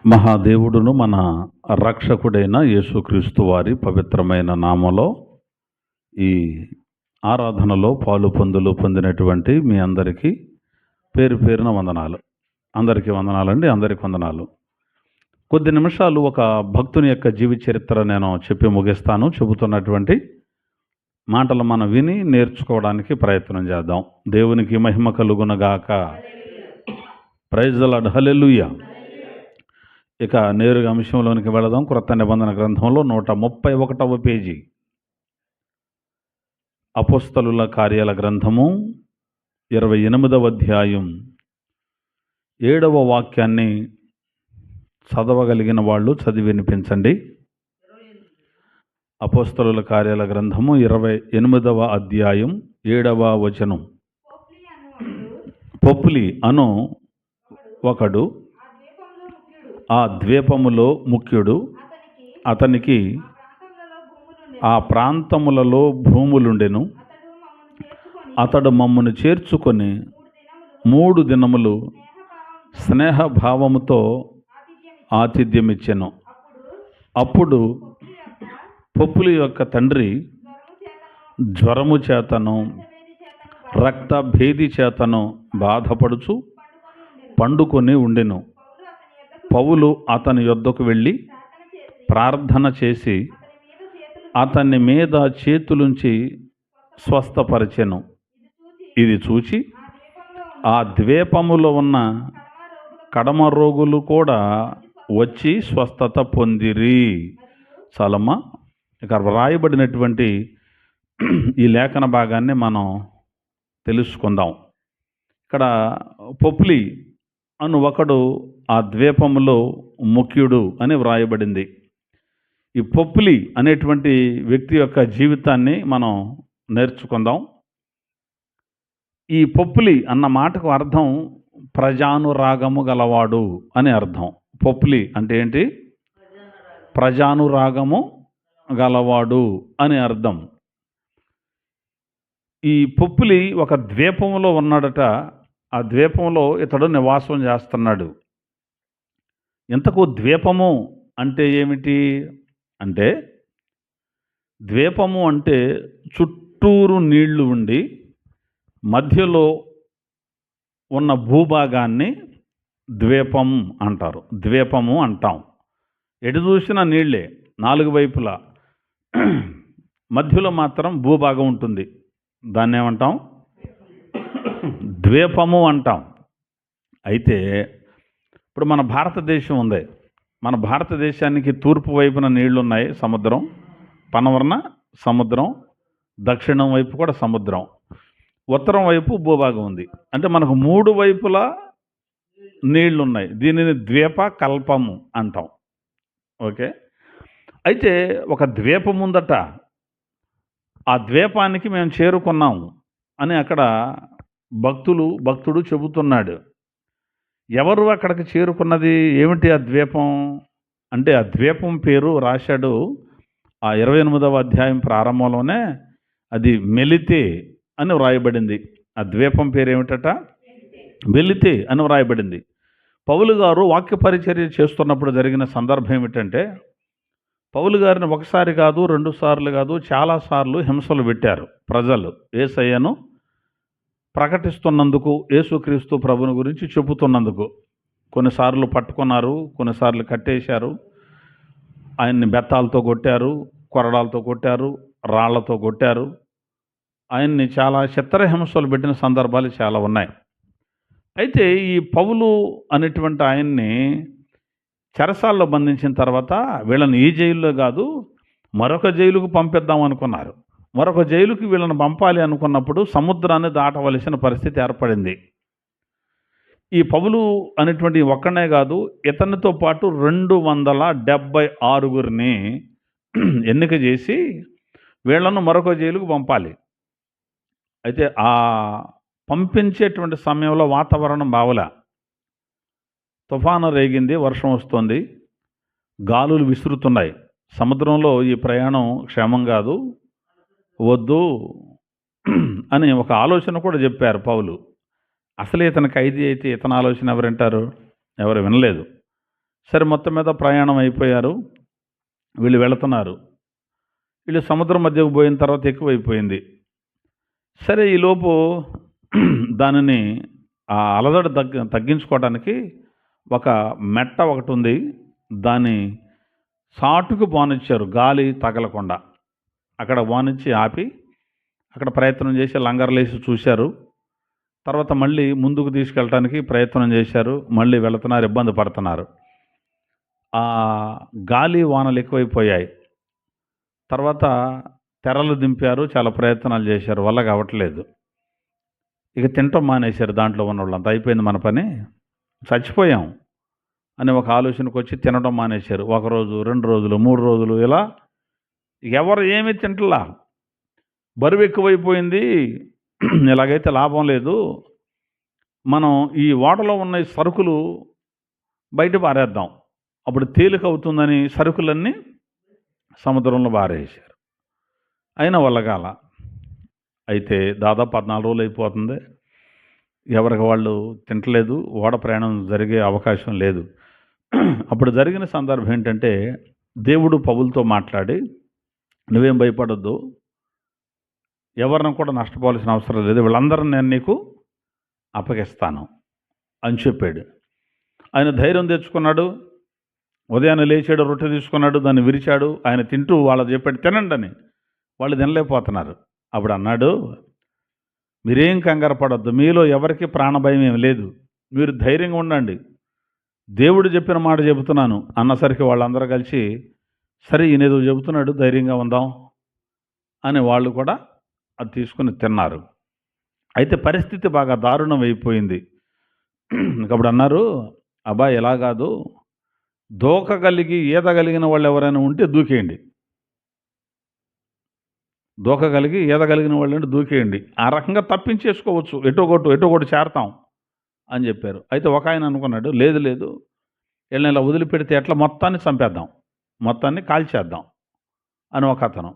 మహాదేవుడును మన రక్షకుడైన యేసుక్రీస్తు వారి పవిత్రమైన నామలో ఈ ఆరాధనలో పాలు పొందినటువంటి మీ అందరికీ పేరు పేరున వందనాలు. అందరికీ వందనాలండి. అందరికీ వందనాలు. కొద్ది నిమిషాలు ఒక భక్తుని యొక్క జీవిత చరిత్ర నేను చెప్పి ముగిస్తాను. చెబుతున్నటువంటి మాటలు మనం విని నేర్చుకోవడానికి ప్రయత్నం చేద్దాం. దేవునికి మహిమ కలుగునగాక. Praise the Lord. హల్లెలూయా. ఇక నేరుగా అంశంలోనికి వెళదాం. క్రొత్త నిబంధన గ్రంథంలో 131వ పేజీ, అపోస్తలుల కార్యాల గ్రంథము 28వ అధ్యాయం 7వ వాక్యాన్ని చదవగలిగిన వాళ్ళు చదివి వినిపించండి. అపోస్తలుల కార్యాల గ్రంథము 28వ అధ్యాయం 7వ వచనం. పొప్లి అను ఒకడు ఆ ద్వీపములో ముఖ్యుడు, అతనికి ఆ ప్రాంతములలో భూములుండెను. అతడు మమ్మను చేర్చుకొని 3 దినములు స్నేహభావముతో ఆతిథ్యమిచ్చెను. అప్పుడు పొప్లి యొక్క తండ్రి జ్వరము చేతను రక్త భేది చేతను బాధపడుచు పండుకొని ఉండెను. పౌలు అతని యొద్దకు వెళ్ళి ప్రార్థన చేసి అతని మీద చేతులుంచి స్వస్థపరిచెను. ఇది చూచి ఆ ద్వీపములో ఉన్న కడమ రోగులు కూడా వచ్చి స్వస్థత పొందిరి. చాలమ్మా. ఇక రాయబడినటువంటి ఈ లేఖన భాగాన్ని మనం తెలుసుకుందాం. ఇక్కడ పొప్లి అను ఒకడు ఆ ద్వీపములో ముఖ్యుడు అని వ్రాయబడింది. ఈ పొప్లి అనేటువంటి వ్యక్తి యొక్క జీవితాన్ని మనం నేర్చుకుందాం. ఈ పొప్లి అన్న మాటకు అర్థం ప్రజానురాగము గలవాడు అని అర్థం. పొప్లి అంటే ఏంటి? ప్రజానురాగము గలవాడు అని అర్థం. ఈ పొప్లి ఒక ద్వీపంలో ఉన్నాడట. ఆ ద్వీపంలో ఇతడు నివాసం చేస్తున్నాడు. ఇంతకు ద్వీపము అంటే ఏమిటి అంటే, ద్వీపము అంటే చుట్టూరు నీళ్లు ఉండి మధ్యలో ఉన్న భూభాగాన్ని ద్వీపం అంటారు. ద్వీపము అంటాం. ఎటు చూసిన నీళ్లే, 4 వైపులా. మధ్యలో మాత్రం భూభాగం ఉంటుంది. దాన్ని ఏమంటాం? ద్వీపము అంటాం. అయితే ఇప్పుడు మన భారతదేశం ఉంది. మన భారతదేశానికి తూర్పు వైపున నీళ్లు ఉన్నాయి, సముద్రం, పనవర్ణ సముద్రం. దక్షిణం వైపు కూడా సముద్రం. ఉత్తరం వైపు భూభాగం ఉంది. అంటే మనకు 3 వైపులా నీళ్లు ఉన్నాయి. దీనిని ద్వీప కల్పము అంటాం. ఓకే. అయితే ఒక ద్వీపం ఉందట. ఆ ద్వీపానికి మేము చేరుకున్నాం అని అక్కడ భక్తుడు చెబుతున్నాడు. ఎవరు అక్కడికి చేరుకున్నది? ఏమిటి ఆ ద్వీపం అంటే? ఆ ద్వీపం పేరు రాశాడు ఆ 28వ అధ్యాయం ప్రారంభంలోనే. అది మెలితే అని వ్రాయబడింది. ఆ ద్వీపం పేరు ఏమిటట? మెలితే అని వ్రాయబడింది. పౌలు గారు వాక్య పరిచర్య చేస్తున్నప్పుడు జరిగిన సందర్భం ఏమిటంటే, పౌలు గారిని ఒకసారి కాదు, 2 సార్లు కాదు, చాలాసార్లు హింసలు పెట్టారు ప్రజలు. యేసయ్యను ప్రకటిస్తున్నందుకు, యేసుక్రీస్తు ప్రభుని గురించి చెబుతున్నందుకు. కొన్నిసార్లు పట్టుకున్నారు, కొన్నిసార్లు కట్టేశారు. ఆయన్ని బెత్తాలతో కొట్టారు, కొరడాలతో కొట్టారు, రాళ్లతో కొట్టారు. ఆయన్ని చాలా చిత్రహింసలు పెట్టిన సందర్భాలు చాలా ఉన్నాయి. అయితే ఈ పౌలు అనేటువంటి ఆయన్ని చెరసాల్లో బంధించిన తర్వాత వీళ్ళని ఈ జైల్లో కాదు, మరొక జైలుకు పంపిద్దాం అనుకున్నారు. మరొక జైలుకి వీళ్ళని పంపాలి అనుకున్నప్పుడు సముద్రాన్ని దాటవలసిన పరిస్థితి ఏర్పడింది. ఈ పౌలు అనేటువంటి ఒక్కనే కాదు, ఇతనితో పాటు 276 ఎన్నిక చేసి వీళ్ళను మరొక జైలుకు పంపాలి. అయితే ఆ పంపించేటువంటి సమయంలో వాతావరణం బావలా. తుఫాను రేగింది, వర్షం వస్తుంది, గాలులు విసురుతున్నాయి. సముద్రంలో ఈ ప్రయాణం క్షేమం కాదు, వద్దు అని ఒక ఆలోచన కూడా చెప్పారు పౌలు. అసలే ఇతను ఖైదీ అయితే ఇతని ఆలోచన ఎవరు వింటారు? ఎవరు వినలేదు. సరే మొత్తం మీద ప్రయాణం అయిపోయారు. వీళ్ళు వెళుతున్నారు. వీళ్ళు సముద్రం మధ్యకు పోయిన తర్వాత ఎక్కువైపోయింది. సరే ఈలోపు దానిని ఆ అలజడి తగ్గించుకోవడానికి ఒక మెట్ట ఒకటి ఉంది. దాన్ని సాటుకు పోనిచ్చారు, గాలి తగలకుండా. అక్కడ పోనిచ్చి ఆపి అక్కడ ప్రయత్నం చేసి లంగర్లేసి చూశారు. తర్వాత మళ్ళీ ముందుకు తీసుకెళ్ళటానికి ప్రయత్నం చేశారు. మళ్ళీ వెళుతున్నారు, ఇబ్బంది పడుతున్నారు. ఆ గాలి వానలు ఎక్కువైపోయాయి. తర్వాత తెరలు దింపారు, చాలా ప్రయత్నాలు చేశారు, వల్ల కావట్లేదు. ఇక తినటం మానేశారు దాంట్లో ఉన్న వాళ్ళంతా. అయిపోయింది మన పని, చచ్చిపోయాం అని ఒక ఆలోచనకు వచ్చి తినడం మానేశారు. 1 రోజు, 2 రోజులు, 3 రోజులు, ఇలా ఎవరు ఏమీ తింటలా. బరువు ఎక్కువైపోయింది, ఇలాగైతే లాభం లేదు, మనం ఈ ఓడలో ఉన్న ఈ సరుకులు బయట పారేద్దాం, అప్పుడు తేలిక అవుతుందని సరుకులన్నీ సముద్రంలో పారేసారు. అయినా వల్లగాల. అయితే దాదాపు 14 రోజులు అయిపోతుంది. ఎవరికి వాళ్ళు తింటలేదు, ఓడ ప్రయాణం జరిగే అవకాశం లేదు. అప్పుడు జరిగిన సందర్భం ఏంటంటే, దేవుడు పౌలుతో మాట్లాడి, నువ్వేం భయపడొద్దు, ఎవరిని కూడా నష్టపోవాల్సిన అవసరం లేదు, వీళ్ళందరూ నేను నీకు అప్పగిస్తాను అని చెప్పాడు. ఆయన ధైర్యం తెచ్చుకున్నాడు. ఉదయాన్నే లేచాడు, రొట్టె తీసుకున్నాడు, దాన్ని విరిచాడు. ఆయన తింటూ వాళ్ళకి చెప్పాడు, తినండి అని. వాళ్ళు తినలేకపోతున్నారు. అప్పుడు అన్నాడు, మీరేం కంగారు పడొద్దు, మీలో ఎవరికి ప్రాణభయం ఏం లేదు, మీరు ధైర్యంగా ఉండండి, దేవుడు చెప్పిన మాట చెబుతున్నాను అన్నసరికి వాళ్ళందరూ కలిసి, సరే ఈయనేదో చెబుతున్నాడు, ధైర్యంగా ఉందాం అని వాళ్ళు కూడా అది తీసుకుని తిన్నారు. అయితే పరిస్థితి బాగా దారుణం అయిపోయింది. అప్పుడు అన్నారు, అబ్బా ఎలా కాదు, దూకగలిగి ఈదగలిగిన వాళ్ళు ఎవరైనా ఉంటే దూకేయండి, దూకగలిగి ఈదగలిగిన వాళ్ళు అంటే దూకేయండి, ఆ రకంగా తప్పించేసుకోవచ్చు, ఎటో కొట్టు చేరతాం అని చెప్పారు. అయితే ఒక ఆయన అనుకున్నాడు, లేదు లేదు, వీళ్ళని ఇలా వదిలిపెడితే ఎట్లా, మొత్తాన్ని చంపేద్దాం, మొత్తాన్ని కాల్చేద్దాం అని ఒక అతను.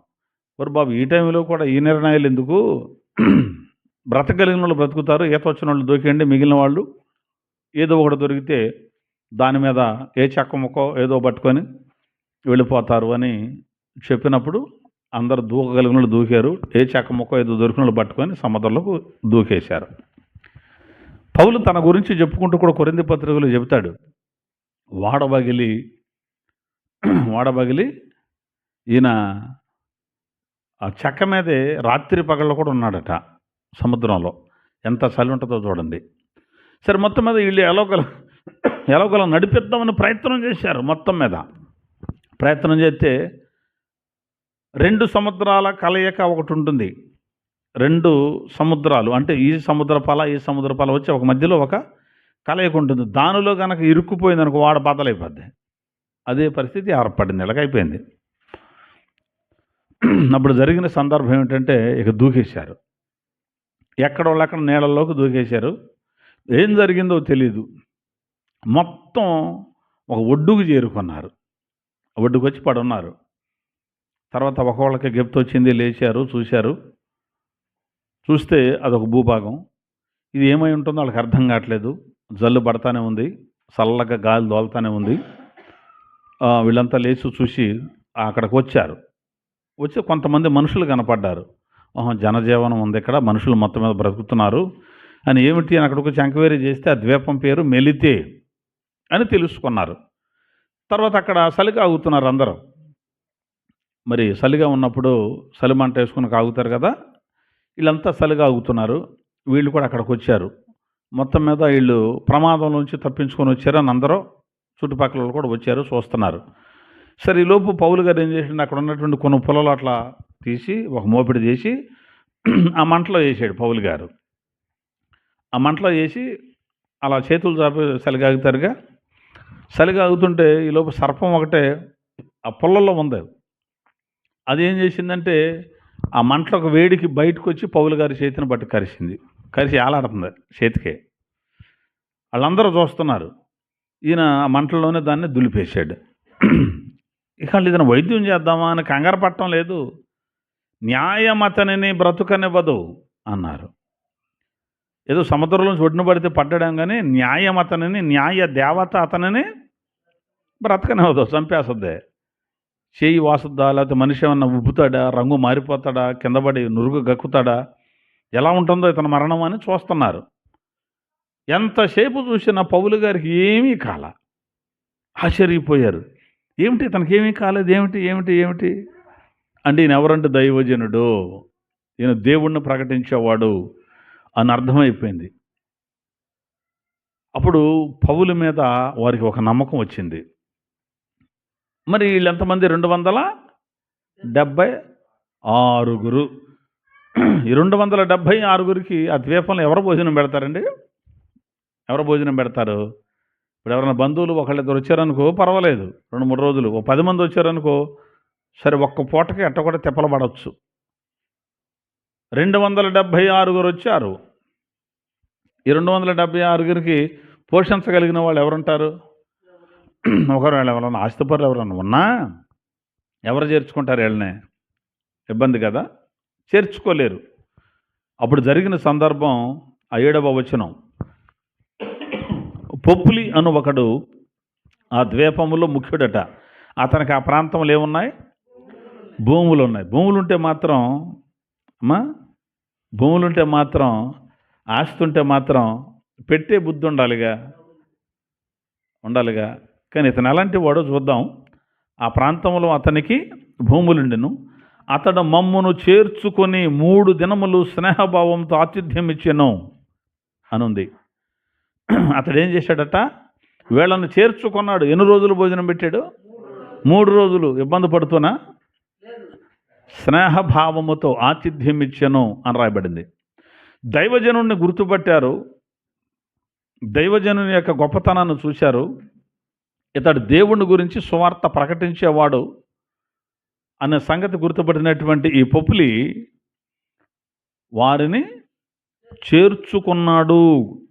ఒరు బాబు, ఈ టైంలో కూడా ఈ నిర్ణయాలు ఎందుకు, బ్రతకగలిగిన వాళ్ళు బ్రతుకుతారు, ఈత వచ్చిన వాళ్ళు దూకేయండి, మిగిలిన వాళ్ళు ఏదో ఒకటి దొరికితే దాని మీద ఏ చెక్క ముక్కో ఏదో పట్టుకొని వెళ్ళిపోతారు అని చెప్పినప్పుడు అందరు దూకగలిగిన వాళ్ళు దూకారు. ఏ చెక్క ముక్కో ఏదో దొరికిన వాళ్ళు పట్టుకొని సముద్రంలోకి దూకేశారు. పౌలు తన గురించి చెప్పుకుంటూ కూడా కొరింథీ పత్రికలో చెబుతాడు, వాడబగిలి ఈయన ఆ చెక్క మీదే రాత్రి పగళ్ళు కూడా ఉన్నాడట సముద్రంలో. ఎంత చలి ఉంటుందో చూడండి. సరే మొత్తం మీద వీళ్ళు ఎలాగోలా నడిపిద్దామని ప్రయత్నం చేశారు. మొత్తం మీద ప్రయత్నం చేస్తే 2 సముద్రాల కలయిక ఒకటి ఉంటుంది. 2 సముద్రాలు అంటే ఈ సముద్రపాల ఈ సముద్రపాల వచ్చి ఒక మధ్యలో ఒక కలయిక ఉంటుంది. దానిలో కనుక ఇరుక్కుపోయింది అనుకో, వాడ బద్దలైపోద్ది. అదే పరిస్థితి ఏర్పడింది, ఇలాగైపోయింది. అప్పుడు జరిగిన సందర్భం ఏమిటంటే, ఇక దూకేశారు, ఎక్కడోళ్ళక్కడ నీళ్ళల్లోకి దూకేశారు. ఏం జరిగిందో తెలీదు. మొత్తం ఒక ఒడ్డుకు చేరుకున్నారు. ఒడ్డుకు వచ్చి పడున్నారు. తర్వాత ఒకళ్ళకి గిఫ్ట్ వచ్చింది, లేచారు, చూస్తే అదొక భూభాగం. ఇది ఏమై ఉంటుందో వాళ్ళకి అర్థం కావట్లేదు. జల్లు పడతానే ఉంది, చల్లగా గాలి దోలుతానే ఉంది. వీళ్ళంతా లేచి చూసి అక్కడికి వచ్చారు. వచ్చి కొంతమంది మనుషులు కనపడ్డారు. జనజీవనం ఉంది ఇక్కడ, మనుషులు మొత్తం మీద బ్రతుకుతున్నారు అని. ఏమిటి అని అక్కడికి వచ్చి ఎంక్వైరీ చేస్తే ఆ ద్వీపం పేరు మెలితే అని తెలుసుకున్నారు. తర్వాత అక్కడ చలిగా ఆగుతున్నారు అందరూ. మరి చలిగా ఉన్నప్పుడు చలిమంట వేసుకుని కాగుతారు కదా, వీళ్ళంతా చలిగా ఆగుతున్నారు. వీళ్ళు కూడా అక్కడికి వచ్చారు. మొత్తం మీద వీళ్ళు ప్రమాదం నుంచి తప్పించుకొని వచ్చారు అని అందరూ చుట్టుపక్కల కూడా వచ్చారు, చూస్తున్నారు. సరే ఈలోపు పౌలు గారు ఏం చేసిండు, అక్కడ ఉన్నటువంటి కొన్ని పొలాలు అట్లా తీసి ఒక మోపిడి చేసి ఆ మంటలో వేసాడు పౌలు గారు. ఆ మంటలో వేసి అలా చేతులు చాపి చలిగాగుతారుగా. చలిగాగుతుంటే ఈలోపు సర్పం ఒకటే ఆ పొలంలో ఉంది. అది ఏం చేసిందంటే ఆ మంటలకు వేడికి బయటకు వచ్చి పౌలు గారి చేతిని బట్టి కరిసి ఆలాడుతుంది చేతికే. వాళ్ళందరూ చూస్తున్నారు. ఈయన ఆ మంటల్లోనే దాన్ని దులిపేశాడు. ఇక ఇతను వైద్యం చేద్దామా అని కంగారు పట్టడం లేదు. న్యాయం అతనిని బ్రతుకనివ్వదు అన్నారు. ఏదో సముద్రంలోంచి ఒడ్డున పడితే పడ్డాం కానీ న్యాయం అతనిని, న్యాయ దేవత అతనిని బ్రతకనివ్వదు, చంపేస్తుంది. చెయ్యి వాసుద్దా, లేకపోతే మనిషి ఏమన్నా ఉబ్బుతాడా, రంగు మారిపోతాడా, కింద పడి నురుగు గక్కుతాడా, ఎలా ఉంటుందో ఇతని మరణం అని చూస్తున్నారు. ఎంతసేపు చూసినా పౌలు గారికి ఏమీ కాల. ఆశ్చర్యపోయారు. ఏమిటి ఇతనికి ఏమీ కాలేదు, ఏమిటి ఏమిటి ఏమిటి అంటే ఈయన ఎవరంటే దైవజనుడు, ఈయన దేవుణ్ణి ప్రకటించేవాడు అని అర్థమైపోయింది. అప్పుడు పౌలు మీద వారికి ఒక నమ్మకం వచ్చింది. మరి వీళ్ళు ఎంతమంది? 276. ఈ 276కి ఆ ద్వీపంలో ఎవరు భోజనం పెడతారండి? ఎవరు భోజనం పెడతారు? ఇప్పుడు ఎవరైనా బంధువులు ఒకళ్ళిద్దరు వచ్చారనుకో పర్వాలేదు, 2-3 రోజులు. 10 మంది వచ్చారనుకో సరే, ఒక్క పూటకి ఎట్ట కూడా తిప్పలు పడవచ్చు. 276 వచ్చారు. ఈ 276కి పోషించగలిగిన వాళ్ళు ఎవరుంటారు? ఒకవేళ ఎవరైనా ఆస్తిపరులు ఎవరైనా ఉన్నా ఎవరు చేర్చుకుంటారు వీళ్ళని? ఇబ్బంది కదా, చేర్చుకోలేరు. అప్పుడు జరిగిన సందర్భం ఆ 7వ వచనం. పొప్లి అను ఒకడు ఆ ద్వీపములో ముఖ్యుడట. అతనికి ఆ ప్రాంతంలో ఏమున్నాయి? భూములు ఉన్నాయి. భూములుంటే మాత్రం భూములుంటే మాత్రం ఆస్తి ఉంటే మాత్రం పెట్టే బుద్ధి ఉండాలిగా. కానీ ఇతను ఎలాంటి వాడో చూద్దాం. ఆ ప్రాంతంలో అతనికి భూములుండెను. అతడు మమ్మును చేర్చుకొని 3 దినములు స్నేహభావంతో ఆతిథ్యం ఇచ్చెను అనుంది. అతడు ఏం చేశాడట? వీళ్ళను చేర్చుకున్నాడు. ఎన్ని రోజులు భోజనం పెట్టాడు? 3 రోజులు. ఇబ్బంది పడుతున్నా స్నేహభావముతో ఆతిథ్యం ఇచ్చెను అని రాయబడింది. దైవజనుడిని గుర్తుపట్టారు, దైవజనుని యొక్క గొప్పతనాన్ని చూశారు. ఇతడు దేవుని గురించి సువార్త ప్రకటించేవాడు అనే సంగతి గుర్తుపట్టినటువంటి ఈ పొప్లి వారిని చేర్చుకున్నాడు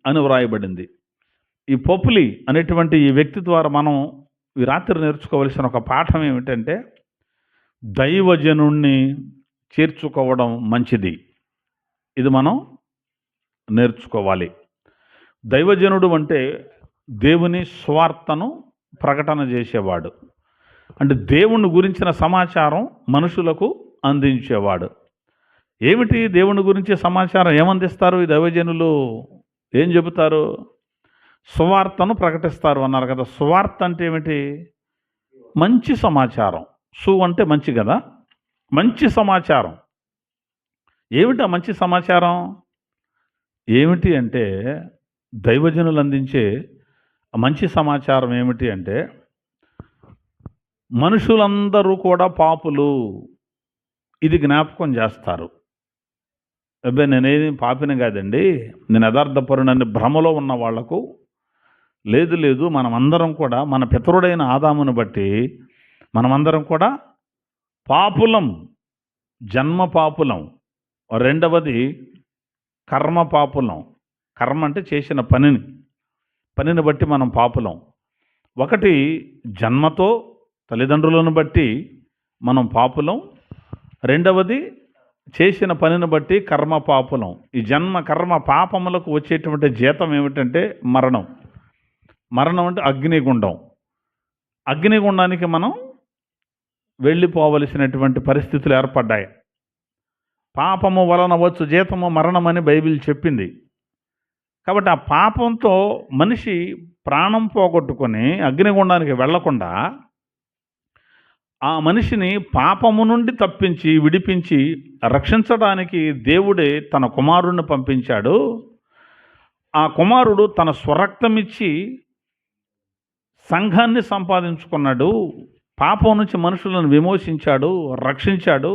అని వ్రాయబడింది. ఈ పొప్లి అనేటువంటి ఈ వ్యక్తి ద్వారా మనం ఈ రాత్రి నేర్చుకోవలసిన ఒక పాఠం ఏమిటంటే, దైవజనుణ్ణి చేర్చుకోవడం మంచిది. ఇది మనం నేర్చుకోవాలి. దైవజనుడు అంటే దేవుని స్వార్థను ప్రకటన చేసేవాడు, అంటే దేవుని గురించిన సమాచారం మనుషులకు అందించేవాడు. ఏమిటి దేవుని గురించి సమాచారం ఏమందిస్తారు ఈ దైవజనులు? ఏం చెబుతారు? సువార్తను ప్రకటిస్తారు అన్నారు కదా. సువార్త అంటే ఏమిటి? మంచి సమాచారం. అంటే మంచి కదా, మంచి సమాచారం. ఏమిటి ఆ మంచి సమాచారం? ఏమిటి అంటే దైవజనులు అందించే మంచి సమాచారం ఏమిటి అంటే, మనుషులందరూ కూడా పాపులు, ఇది జ్ఞాపకం చేస్తారు. అబ్బాయి నేనేది పాపిని కాదండి, నేను యథార్థపరునని భ్రమలో ఉన్న వాళ్లకు లేదు, మనమందరం కూడా మన పితరుడైన ఆదామును బట్టి మనమందరం కూడా పాపులం, జన్మ పాపులం. రెండవది కర్మ పాపులం. కర్మ అంటే చేసిన పనిని బట్టి మనం పాపులం. ఒకటి జన్మతో తల్లిదండ్రులను బట్టి మనం పాపులం, రెండవది చేసిన పనిని బట్టి కర్మ పాపులం. ఈ జన్మ కర్మ పాపములకు వచ్చేటువంటి జీతం ఏమిటంటే మరణం. మరణం అంటే అగ్నిగుండం. అగ్నిగుండానికి మనం వెళ్ళిపోవలసినటువంటి పరిస్థితులు ఏర్పడ్డాయి. పాపము వలన వచ్చు జీతము మరణమని బైబిల్ చెప్పింది. కాబట్టి ఆ పాపంతో మనిషి ప్రాణం పోగొట్టుకొని అగ్నిగుండానికి వెళ్లకుండా ఆ మనిషిని పాపము నుండి తప్పించి విడిపించి రక్షించడానికి దేవుడే తన కుమారుణ్ణి పంపించాడు. ఆ కుమారుడు తన స్వరక్తమిచ్చి సంఘాన్ని సంపాదించుకున్నాడు. పాపం నుంచి మనుషులను విమోచించాడు, రక్షించాడు.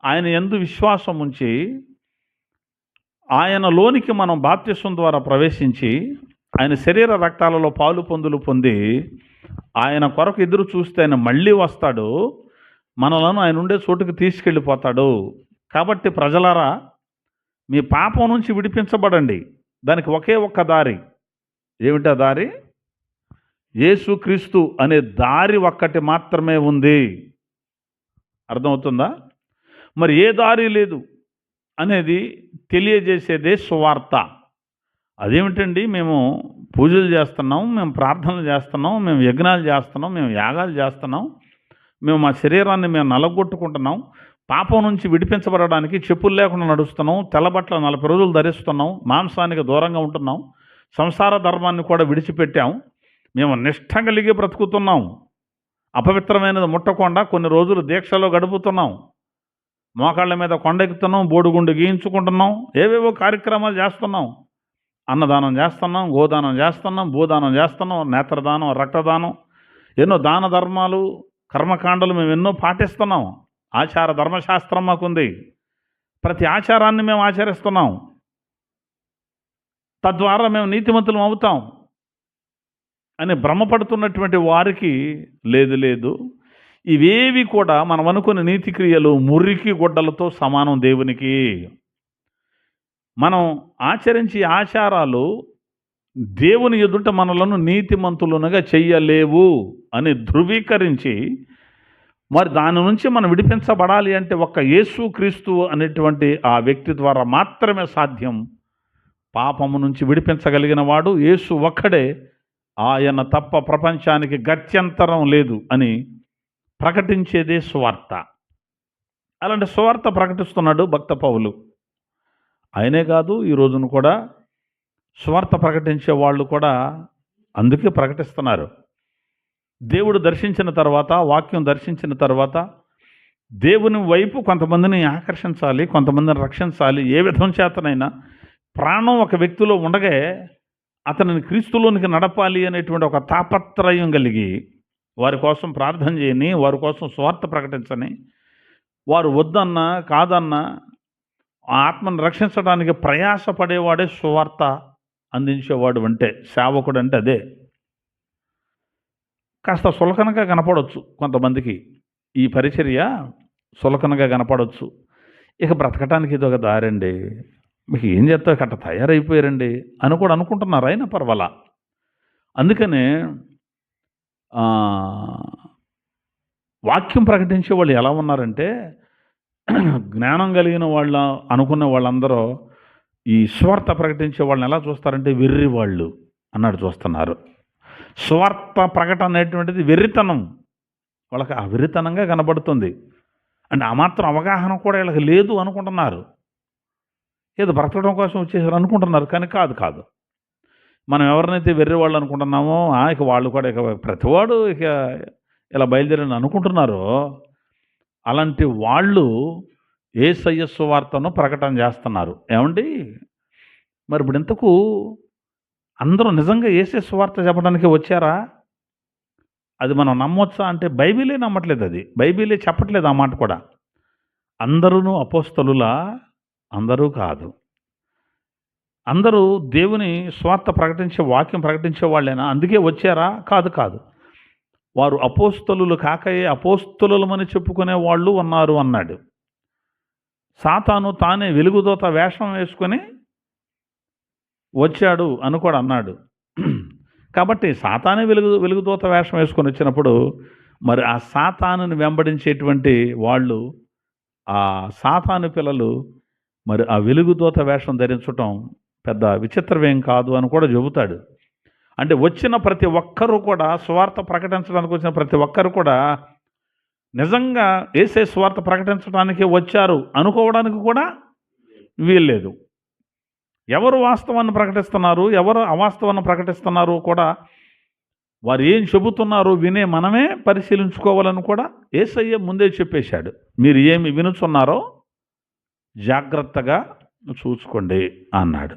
ఆయన యందు విశ్వాసం ఉంచి ఆయనలోనికి మనం బాప్తిస్వం ద్వారా ప్రవేశించి ఆయన శరీర రక్తాలలో పాలు పొంది ఆయన కొరకు ఎదురు చూస్తే ఆయన మళ్ళీ వస్తాడు, మనలను ఆయన ఉండే చోటుకు తీసుకెళ్ళిపోతాడు. కాబట్టి ప్రజలారా, మీ పాపం నుంచి విడిపించబడండి. దానికి ఒకే ఒక్క దారి. ఏమిటా దారి? యేసుక్రీస్తు అనే దారి ఒక్కటి మాత్రమే ఉంది. అర్థమవుతుందా? మరి ఏ దారి లేదు అనేది తెలియజేసేదే సువార్త. అదేమిటండి, మేము పూజలు చేస్తున్నాం, మేము ప్రార్థనలు చేస్తున్నాం, మేము యజ్ఞాలు చేస్తున్నాం, మేము యాగాలు చేస్తున్నాం, మేము మా శరీరాన్ని మేము నలగొట్టుకుంటున్నాం, పాపం నుంచి విడిపించబడడానికి చెప్పులు లేకుండా నడుస్తున్నాం, తెల్లబట్టలు 40 రోజులు ధరిస్తున్నాం, మాంసానికి దూరంగా ఉంటున్నాం, సంసార ధర్మాన్ని కూడా విడిచిపెట్టాం, మేము నిష్ఠ కలిగి బ్రతుకుతున్నాం, అపవిత్రమైనది ముట్టకుండా కొన్ని రోజులు దీక్షలో గడుపుతున్నాం, మోకాళ్ళ మీద కొండెక్కుతున్నాం, బోడిగుండు గీయించుకుంటున్నాం, ఏవేవో కార్యక్రమాలు చేస్తున్నాం, అన్నదానం చేస్తున్నాం, గోదానం చేస్తున్నాం, భూదానం చేస్తున్నాం, నేత్రదానం, రక్తదానం, ఎన్నో దాన ధర్మాలు కర్మకాండలు మేము ఎన్నో పాటిస్తున్నాం. ఆచార ధర్మశాస్త్రం మాకుంది. ప్రతి ఆచారాన్ని మేము ఆచరిస్తున్నాం. తద్వారా మేము నీతిమంతులం అవుతాం అని భ్రమపడుతున్నటువంటి వారికి లేదు లేదు, ఇవేవి కూడా మనం అనుకున్న నీతి క్రియలు మురికి గుడ్డలతో సమానం దేవునికి. మనం ఆచరించి ఆచారాలు దేవుని ఎదుట మనలను నీతిమంతులునగా చెయ్యలేవు అని ధృవీకరించి, మరి దాని నుంచి మనం విడిపించబడాలి అంటే ఒక్క యేసు క్రీస్తు అనేటువంటి ఆ వ్యక్తి ద్వారా మాత్రమే సాధ్యం. పాపము నుంచి విడిపించగలిగిన వాడు యేసు ఒక్కడే, ఆయన తప్ప ప్రపంచానికి గత్యంతరం లేదు అని ప్రకటించేదే సువార్త. అలాంటి సువార్త ప్రకటిస్తున్నాడు భక్త పౌలు. ఆయనే కాదు, ఈ రోజున కూడా సువార్త ప్రకటించే వాళ్ళు కూడా అందుకే ప్రకటిస్తున్నారు. దేవుడు దర్శించిన తర్వాత, వాక్యం దర్శించిన తర్వాత దేవుని వైపు కొంతమందిని ఆకర్షించాలి, కొంతమందిని రక్షించాలి. ఏ విధం చేతనైనా ప్రాణం ఒక వ్యక్తిలో ఉండగే అతనిని క్రీస్తులోనికి నడపాలి అనేటువంటి ఒక తాపత్రయం కలిగి వారి కోసం ప్రార్థన చేయని, వారి కోసం సువార్త ప్రకటించని, వారు వద్దన్నా కాదన్నా ఆత్మను రక్షించడానికి ప్రయాసపడేవాడే సువార్త అందించేవాడు అంటే, సేవకుడు అంటే అదే. కాస్త సులకనగా కనపడవచ్చు కొంతమందికి, ఈ పరిచర్య సులకనగా కనపడవచ్చు. ఇక బ్రతకటానికి ఇది ఒక దారండి, మీకు ఏం చేస్తా కట్ట తయారైపోయారండి అని కూడా అనుకుంటున్నారు. అయినా పర్వాలా. అందుకనే వాక్యం ప్రకటించే వాళ్ళు ఎలా ఉన్నారంటే, జ్ఞానం కలిగిన వాళ్ళ అనుకున్న వాళ్ళందరూ ఈ స్వార్థ ప్రకటించే వాళ్ళని ఎలా చూస్తారంటే వెర్రి వాళ్ళు అన్నాడు చూస్తున్నారు. స్వార్థ ప్రకటన అనేటువంటిది వెర్రితనం, వాళ్ళకి ఆ వెర్రితనంగా కనబడుతుంది. అంటే ఆ మాత్రం అవగాహన కూడా వీళ్ళకి లేదు అనుకుంటున్నారు. ఏదో బ్రతకడం కోసం వచ్చేసారు అనుకుంటున్నారు. కానీ కాదు కాదు. మనం ఎవరినైతే వెర్రి వాళ్ళు అనుకుంటున్నామో ఇక వాళ్ళు కూడా ఇక ప్రతివాడు ఇక ఇలా బయలుదేరని అనుకుంటున్నారో, అలాంటి వాళ్ళు యేసయ్య సువార్తను ప్రకటన చేస్తున్నారు. ఏమండి, మరి ఇప్పుడు ఇంతకు అందరూ నిజంగా యేసయ్య సువార్త చెప్పడానికి వచ్చారా? అది మనం నమ్మొచ్చా అంటే బైబిలే నమ్మట్లేదు, అది బైబిలే చెప్పట్లేదు ఆ మాట కూడా. అందరూ అపోస్తలులా? అందరూ కాదు. అందరూ దేవుని స్వార్థ ప్రకటించే, వాక్యం ప్రకటించే వాళ్ళేనా? అందుకే వచ్చారా? కాదు కాదు. వారు అపోస్తలులు కాకయే అపోస్తలులమని చెప్పుకునే వాళ్ళు ఉన్నారు అన్నాడు. సాతాను తానే వెలుగుదూత వేషం వేసుకొని వచ్చాడు అని కూడా అన్నాడు. కాబట్టి సాతానే వెలుగుదూత వేషం వేసుకొని వచ్చినప్పుడు మరి ఆ సాతానుని వెంబడించేటువంటి వాళ్ళు, ఆ సాతాను పిల్లలు మరి ఆ వెలుగుదూత వేషం ధరించటం పెద్ద విచిత్రమేం కాదు అని కూడా చెబుతాడు. అంటే వచ్చిన ప్రతి ఒక్కరూ కూడా, సువార్త ప్రకటించడానికి వచ్చిన ప్రతి ఒక్కరు కూడా నిజంగా యేసే సువార్త ప్రకటించడానికి వచ్చారు అనుకోవడానికి కూడా వీల్లేదు. ఎవరు వాస్తవాన్ని ప్రకటిస్తున్నారు, ఎవరు అవాస్తవాన్ని ప్రకటిస్తున్నారు కూడా వారు ఏం చెబుతున్నారో వినే మనమే పరిశీలించుకోవాలని కూడా యేసయ్య ముందే చెప్పేశాడు. మీరు ఏమి వినుచున్నారో జాగ్రత్తగా చూసుకోండి అన్నాడు.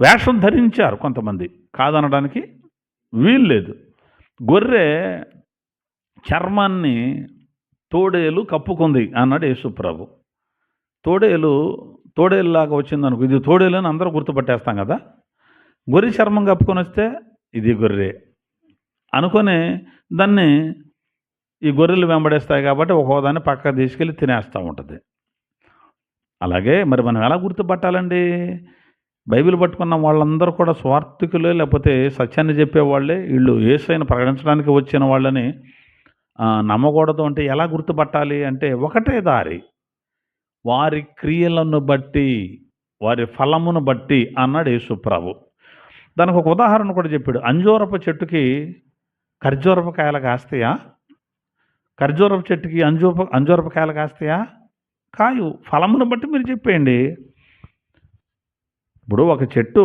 వేషం ధరించారు కొంతమంది, కాదనడానికి వీల్లేదు. గొర్రె చర్మాన్ని తోడేలు కప్పుకుంది అన్నాడు యేసుప్రభు. తోడేలులాగా వచ్చిందనుకో, ఇది తోడేలు అని అందరూ గుర్తుపట్టేస్తాం కదా. గొర్రె చర్మం కప్పుకొని వస్తే ఇది గొర్రె అనుకొని దాన్ని ఈ గొర్రెలు వెంబడేస్తాయి కాబట్టి ఒక్కోదాన్ని పక్కకు తీసుకెళ్ళి తినేస్తూ ఉంటుంది. అలాగే మరి మనం ఎలా గుర్తుపట్టాలండి? బైబిల్ పట్టుకున్న వాళ్ళందరూ కూడా స్వార్థికులే, లేకపోతే సత్యాన్ని చెప్పేవాళ్ళే, వీళ్ళు యేసయ్యను ప్రకటించడానికి వచ్చిన వాళ్ళని నమ్మకూడదు అంటే ఎలా గుర్తుపట్టాలి అంటే ఒకటే దారి, వారి క్రియలను బట్టి వారి ఫలమును బట్టి అన్నాడు యేసుప్రభు. దానికి ఒక ఉదాహరణ కూడా చెప్పాడు. అంజూరపు చెట్టుకి ఖర్జూరపు కాయలు కాస్తాయా? ఖర్జూరపు చెట్టుకి అంజూరపు కాయలు కాస్తాయా? కాయు. ఫలమును బట్టి మీరు చెప్పేయండి. ఇప్పుడు ఒక చెట్టు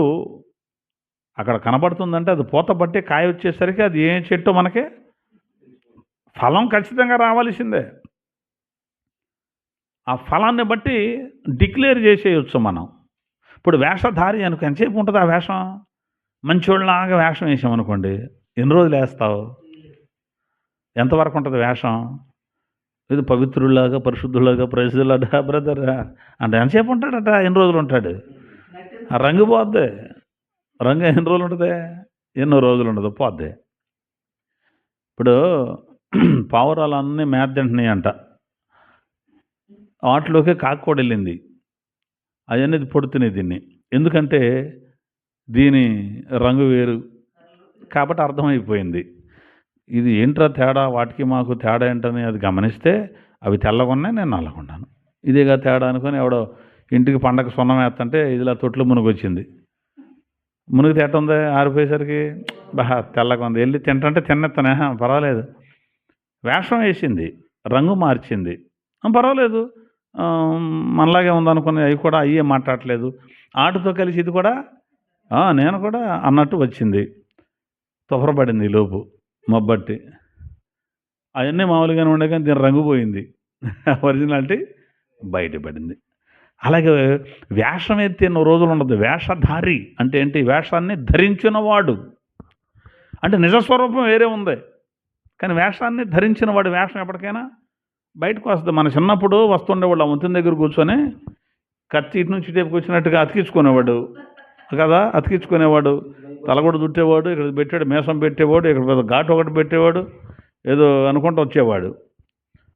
అక్కడ కనబడుతుందంటే అది పూత బట్టి కాయ వచ్చేసరికి అది ఏ చెట్టు మనకి ఫలం ఖచ్చితంగా రావాల్సిందే. ఆ ఫలాన్ని బట్టి డిక్లేర్ చేసేయచ్చు మనం. ఇప్పుడు వేషధారి అనుకో, ఎంతసేపు ఉంటుంది ఆ వేషం? మంచోళ్ళలాగా వేషం వేసామనుకోండి, ఎన్ని రోజులు వేస్తావు? ఎంతవరకు ఉంటుంది వేషం? ఇది పవిత్రులాగా, పరిశుద్ధులాగా, ప్రజలాగా బ్రదర్ అంటే ఎంతసేపు ఉంటాడట? ఎన్ని రోజులు ఉంటాడు? ఆ రంగు పోద్ది. రంగు ఎన్ని రోజులు ఉంటుంది? ఎన్నో రోజులు ఉండదు, పోద్ది. ఇప్పుడు పావురాలన్నీ మేత తింటున్నాయి అంట. వాటిలోకి కాకి కూడా వెళ్ళింది. అవన్నీ పొడుతున్నాయి దీన్ని. ఎందుకంటే దీని రంగు వేరు కాబట్టి అర్థమైపోయింది. ఇది ఏంట్రా తేడా, వాటికి మాకు తేడా ఏంటని అది గమనిస్తే అవి తెల్లగా ఉన్నాయి, నేను నల్లగా ఉన్నాను. ఇదేగా తేడా అనుకొని ఎవడో ఇంటికి పండగ సున్నం వేస్తుంటే ఇదిలా తొట్లు మునిగొచ్చింది. మునిగి తేట ఆరిపోయేసరికి బాగా తెల్లగా ఉంది. వెళ్ళి తింటుంటే తిన్నెత్తనే పర్వాలేదు. వేషం వేసింది, రంగు మార్చింది, పర్వాలేదు మనలాగే ఉందనుకుని అవి కూడా అయ్యే మాట్లాడలేదు. ఆటతో కలిసి ఇది కూడా నేను కూడా అన్నట్టు వచ్చింది. తొహరపడింది లోపు మబ్బట్టి. అవన్నీ మామూలుగానే ఉండే కానీ దీని రంగు పోయింది, ఒరిజినాలిటీ బయటపడింది. అలాగే వేషం ఎత్తిన రోజులు ఉండదు. వేషధారి అంటే ఏంటి? వేషాన్ని ధరించిన వాడు అంటే నిజస్వరూపం వేరే ఉంది, కానీ వేషాన్ని ధరించిన వాడు వేషం ఎప్పటికైనా బయటకు వస్తుంది. మన చిన్నప్పుడు వస్తుండేవాళ్ళు ఆ వంతుని దగ్గర కూర్చొని కత్తి ఇటు నుంచి టేపుకి వచ్చినట్టుగా అతికించుకునేవాడు కదా, అతికించుకునేవాడు. తలగొడ చుట్టేవాడు, ఇక్కడ పెట్టాడు మేసం పెట్టేవాడు, ఇక్కడ ఘాటు ఒకటి పెట్టేవాడు, ఏదో అనుకుంటూ వచ్చేవాడు.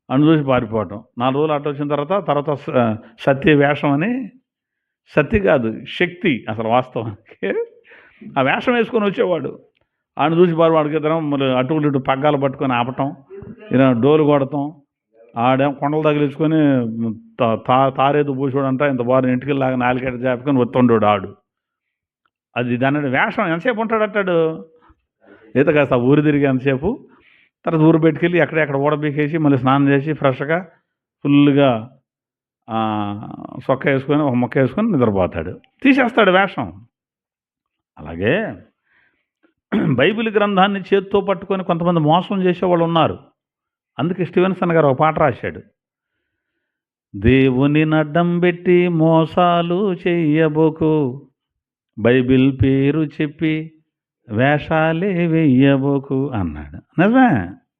అను చూసి పారిపోవటం. 4 రోజులు అటు వచ్చిన తర్వాత సత్య వేషం అని, సత్య కాదు శక్తి అసలు వాస్తవానికి, ఆ వేషం వేసుకొని వచ్చేవాడు. ఆయన చూసి వాడికి ఇద్దరం మళ్ళీ అటుకులు ఇటు పగ్గాలు పట్టుకొని ఆపటం, ఇలా డోలు కొడతాం. ఆడేం కొండలు తగిలించుకొని తారేదు పూసేవాడంట, ఇంత బాగా ఇంటికి లాగా నాలుగేట జాపుకొని వస్తుండేవాడు ఆడు. అది దాని వేషం. ఎంతసేపు ఉంటాడంటాడు? ఈత కాస్త ఊరు తిరిగి ఎంతసేపు, తర్వాత ఊరు పెట్టుకెళ్ళి ఎక్కడెక్కడ ఊడబీకేసి మళ్ళీ స్నానం చేసి ఫ్రెష్గా ఫుల్గా సొక్క వేసుకొని ఒక మొక్క వేసుకొని నిద్రపోతాడు, తీసేస్తాడు వేషం. అలాగే బైబిల్ గ్రంథాన్ని చేత్తో పట్టుకొని కొంతమంది మోసం చేసేవాళ్ళు ఉన్నారు. అందుకే స్టీవెన్సన్ గారు ఒక పాట రాశాడు. దేవుని నడ్డం పెట్టి మోసాలు చెయ్యబోకు, బైబిల్ పేరు చెప్పి వేషాలే వెయ్యబోకు అన్నాడు. నిజమే,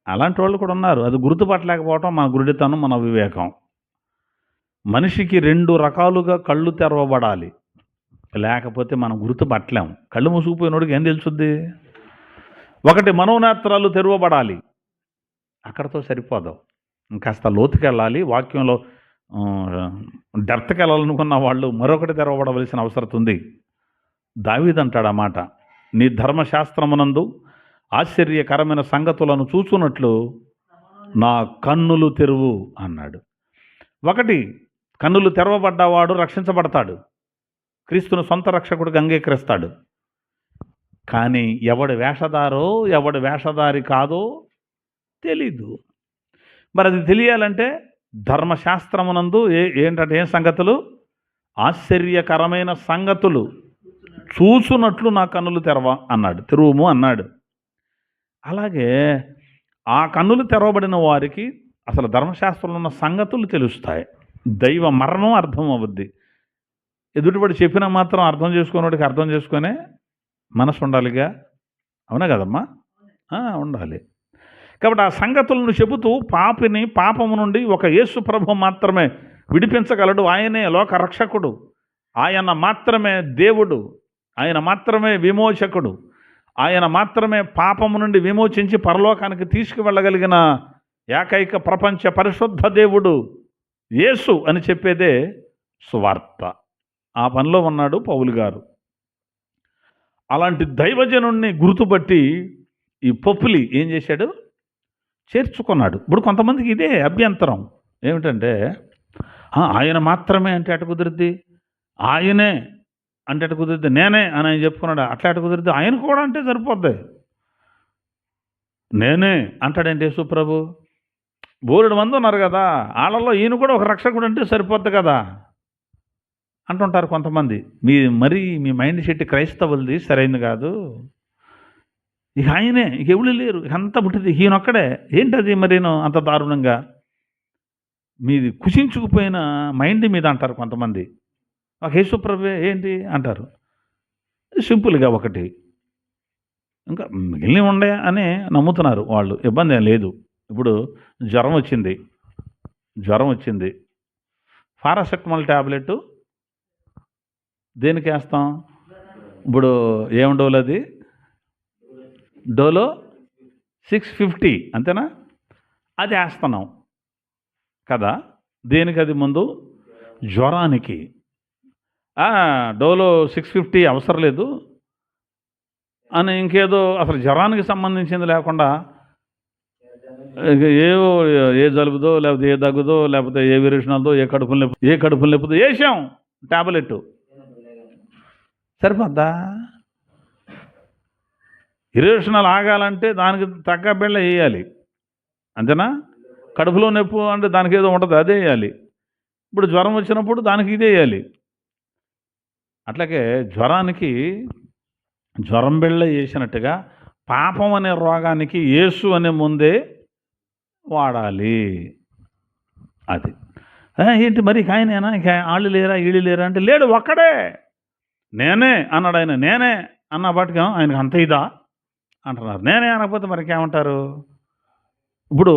అలాంటి వాళ్ళు కూడా ఉన్నారు. అది గుర్తుపట్టలేకపోవటం మన గురుడితనం, మన వివేకం. మనిషికి 2 రకాలుగా కళ్ళు తెరవబడాలి, లేకపోతే మనం గుర్తుపట్టలేము. కళ్ళు మూసుకుపోయినోడికి ఏం తెలుసుద్ది? ఒకటి, మనోనేత్రాలు తెరవబడాలి, అక్కడతో సరిపోదాం, ఇంకాస్త లోతుకెళ్ళాలి. వాక్యంలో డెప్త్కి వెళ్ళాలనుకున్న వాళ్ళు మరొకటి తెరవబడవలసిన అవసరం ఉంది. దావీదు అంటాడు ఆ మాట, నీ ధర్మశాస్త్రమునందు ఆశ్చర్యకరమైన సంగతులను చూచున్నట్లు నా కన్నులు తెరువు అన్నాడు. ఒకటి, కన్నులు తెరవబడ్డవాడు రక్షించబడతాడు, క్రీస్తును సొంత రక్షకుడిగా అంగీకరిస్తాడు. కానీ ఎవడి వేషధారో ఎవడి వేషధారి కాదో తెలీదు. మరి అది తెలియాలంటే ధర్మశాస్త్రమునందు ఏంటంటే ఏం సంగతులు? ఆశ్చర్యకరమైన సంగతులు చూసునట్లు నా కన్నులు తెరువుము అన్నాడు. అలాగే ఆ కన్నులు తెరవబడిన వారికి అసలు ధర్మశాస్త్రంలో ఉన్న సంగతులు తెలుస్తాయి, దైవ మర్మం అర్థం అవుద్ది. ఎదుటివాడు చెప్పినా మాత్రం అర్థం చేసుకునేవాడికి అర్థం చేసుకునే మనసు ఉండాలిగా, అవునా కదమ్మా? ఉండాలి. కాబట్టి ఆ సంగతులను చెబుతూ పాపిని పాపము నుండి ఒక యేసు ప్రభు మాత్రమే విడిపించగలడు. ఆయనే లోక రక్షకుడు, ఆయన మాత్రమే దేవుడు, ఆయన మాత్రమే విమోచకుడు, ఆయన మాత్రమే పాపము నుండి విమోచించి పరలోకానికి తీసుకువెళ్ళగలిగిన ఏకైక ప్రపంచ పరిశుద్ధ దేవుడు యేసు అని చెప్పేదే సువార్త. ఆ పనిలో ఉన్నాడు పౌలు గారు. అలాంటి దైవజనుణ్ణి గుర్తుపట్టి ఈ పొప్పులి ఏం చేశాడు? చేర్చుకున్నాడు. ఇప్పుడు కొంతమందికి ఇదే అభ్యంతరం ఏమిటంటే, ఆయన మాత్రమే అంటే అటు కుదిరిద్ది, ఆయనే అంటే అటు కుదిరితే నేనే అని ఆయన చెప్పుకున్నాడు. అట్లా అటు కుదిరితే ఆయన కూడా అంటే సరిపోద్ది. నేనే అంటాడంటే యేసుప్రభు. బోలెడు మంది ఉన్నారు కదా, వాళ్ళలో ఈయన కూడా ఒక రక్షకుడు అంటే సరిపోద్ది కదా అంటుంటారు కొంతమంది. మీ మైండ్ సెట్ క్రైస్తవులది సరైంది కాదు. ఇక ఆయనే, ఇక ఎవరు లేరు, ఇక అంతా పుట్టింది ఈయనొక్కడే. ఏంటది మరేనో అంత దారుణంగా? మీది కుషించుకుపోయిన మైండ్ మీద అంటారు కొంతమంది. ఒక యేసుప్రభువే ఏంటి అంటారు. సింపుల్గా ఒకటి, ఇంకా మిగిలినవి ఉండే అని నమ్ముతున్నారు వాళ్ళు. ఇబ్బంది ఏం లేదు. ఇప్పుడు జ్వరం వచ్చింది, పారాసెటమాల్ ట్యాబ్లెట్ దేనికి వేస్తాం? ఇప్పుడు ఏం డోలు అది? డోలో 650 అంతేనా? అది వేస్తున్నాం కదా. దేనికి అది? ముందు జ్వరానికి. డోలో 650 అవసరం లేదు అని ఇంకేదో అసలు జ్వరానికి సంబంధించింది లేకుండా ఏవో, ఏ జలుబుదో లేకపోతే ఏ దగ్గుదో లేకపోతే ఏ విరేషణలదో ఏ కడుపులు నొప్పుదో వేసాం ట్యాబ్లెట్. సరిపోద్దా? ఇరేషనల్ ఆగాలంటే దానికి తగ్గ బిళ్ళ వేయాలి, అంతేనా? కడుపులో నొప్పు అంటే దానికి ఏదో ఉంటుంది, అదే వేయాలి. ఇప్పుడు జ్వరం వచ్చినప్పుడు దానికి ఇదే వేయాలి. అట్లాగే జ్వరానికి జ్వరం బిళ్ళ వేసినట్టుగా పాపం అనే రోగానికి యేసు అనే ముందే వాడాలి. అది ఏంటి మరి? ఆయనేనా? ఇక వాళ్ళు లేరా వీళ్ళు లేరా అంటే లేడు, ఒక్కడే. నేనే అన్నాడు ఆయన. నేనే అన్న బట్టుగా ఆయనకు అంత ఇదా అంటున్నారు. నేనే అనకపోతే మరి ఇంకేమంటారు? ఇప్పుడు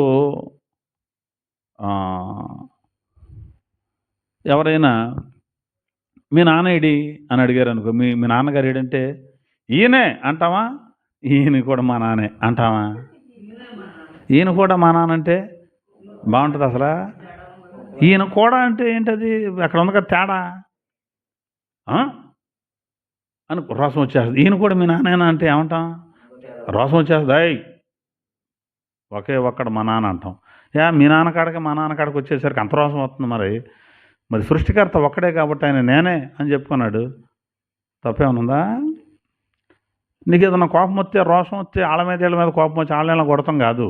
ఎవరైనా మీ నాన్న ఏడి అని అడిగారు అనుకో, మీ నాన్నగారు ఏడంటే ఈయనే అంటావా? ఈయన కూడా మా నాన్నే అంటావా? ఈయన కూడా మా నాన్న అంటే బాగుంటుంది అసలు. ఈయన కూడా అంటే ఏంటది? అక్కడ ఉంది కదా తేడా అని రోసం వచ్చేస్తుంది. ఈయన కూడా మీ నాన్నేనా అంటే ఏమంటాం? రోసం వచ్చేస్తుంది. ఒకే ఒక్కడ మా నాన్న అంటాం. మీ నాన్నకాడకి మా నాన్నకాడకి వచ్చేసరికి అంత రోసం వస్తుంది. మరి సృష్టికర్త ఒక్కడే కాబట్టి ఆయన నేనే అని చెప్పుకున్నాడు. తప్పేమనుందా? నీకు ఏదన్నా కోపం వస్తే, రోషం వస్తే వాళ్ళ మీద కోపం వచ్చి వాళ్ళని కొడతాం కాదు.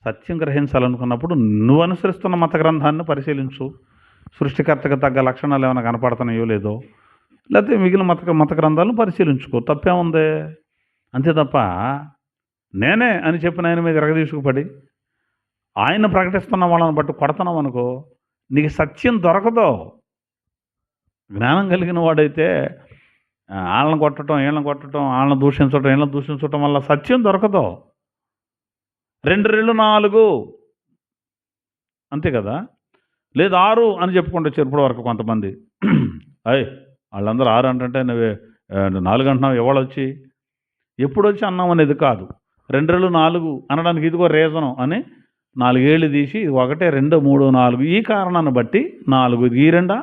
సత్యం గ్రహించాలనుకున్నప్పుడు నువ్వు అనుసరిస్తున్న మత గ్రంథాన్ని పరిశీలించు. సృష్టికర్తకు తగ్గ లక్షణాలు ఏమైనా కనపడుతున్నాయో లేదో, లేకపోతే మిగిలిన మత గ్రంథాలను పరిశీలించుకో. తప్పేముంది? అంతే తప్ప నేనే అని చెప్పిన ఆయన మీద ఎరగదీసుకుపడి ఆయన ప్రకటిస్తున్న వాళ్ళని బట్టి కొడతాం అనుకో, నీకు సత్యం దొరకదు. జ్ఞానం కలిగిన వాడైతే వాళ్ళని కొట్టడం, వీళ్ళని కొట్టడం, వాళ్ళని దూషించడం, వీళ్ళని దూషించడం వల్ల సత్యం దొరకదు. 2 రెళ్ళు 4 అంతే కదా. లేదు 6 అని చెప్పుకుంటూ వచ్చారు ఇప్పటి వరకు కొంతమంది. వాళ్ళందరూ 6 అంటే నువ్వే 4 అంటున్నావు. ఎవడొచ్చి ఎప్పుడొచ్చి అన్నాం అనేది కాదు. 2 రెళ్ళు 4 అనడానికి ఇదిగో రీజను అని 4 ఏళ్ళు తీసి 1 2 3 4 ఈ కారణాన్ని బట్టి 4 ఈ 2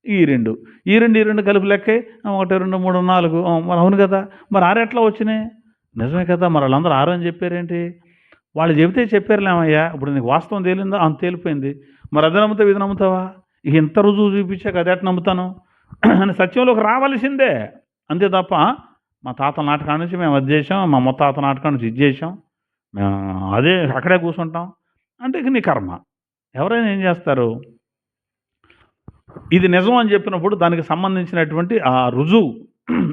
ఈ 2 ఈ 2 కలిపి లెక్కే 1 2 3 4. మరి అవును కదా. మరి 6 ఎట్లా వచ్చినాయి? నిజమే కదా. మరి వాళ్ళందరూ 6 అని చెప్పారేంటి? వాళ్ళు చెబితే చెప్పారులేమయ్యా. ఇప్పుడు నీకు వాస్తవం తేలిందా? అంత తేలిపోయింది. మరి అది నమ్ముతావు, ఇది నమ్ముతావా? ఇక ఇంత రుజువు చూపించాక అది ఎట్లా నమ్ముతాను అని సత్యంలోకి రావాల్సిందే. అంతే తప్ప మా తాత నాటకాడ నుంచి మేము అది చేసాం, మా ముత్తాత నాటకాడ నుంచి ఇది చేసాం, మేము అదే అక్కడే కూర్చుంటాం అంటే ఇక నీ కర్మ. ఎవరైనా ఏం చేస్తారు? ఇది నిజం అని చెప్పినప్పుడు దానికి సంబంధించినటువంటి ఆ రుజువు,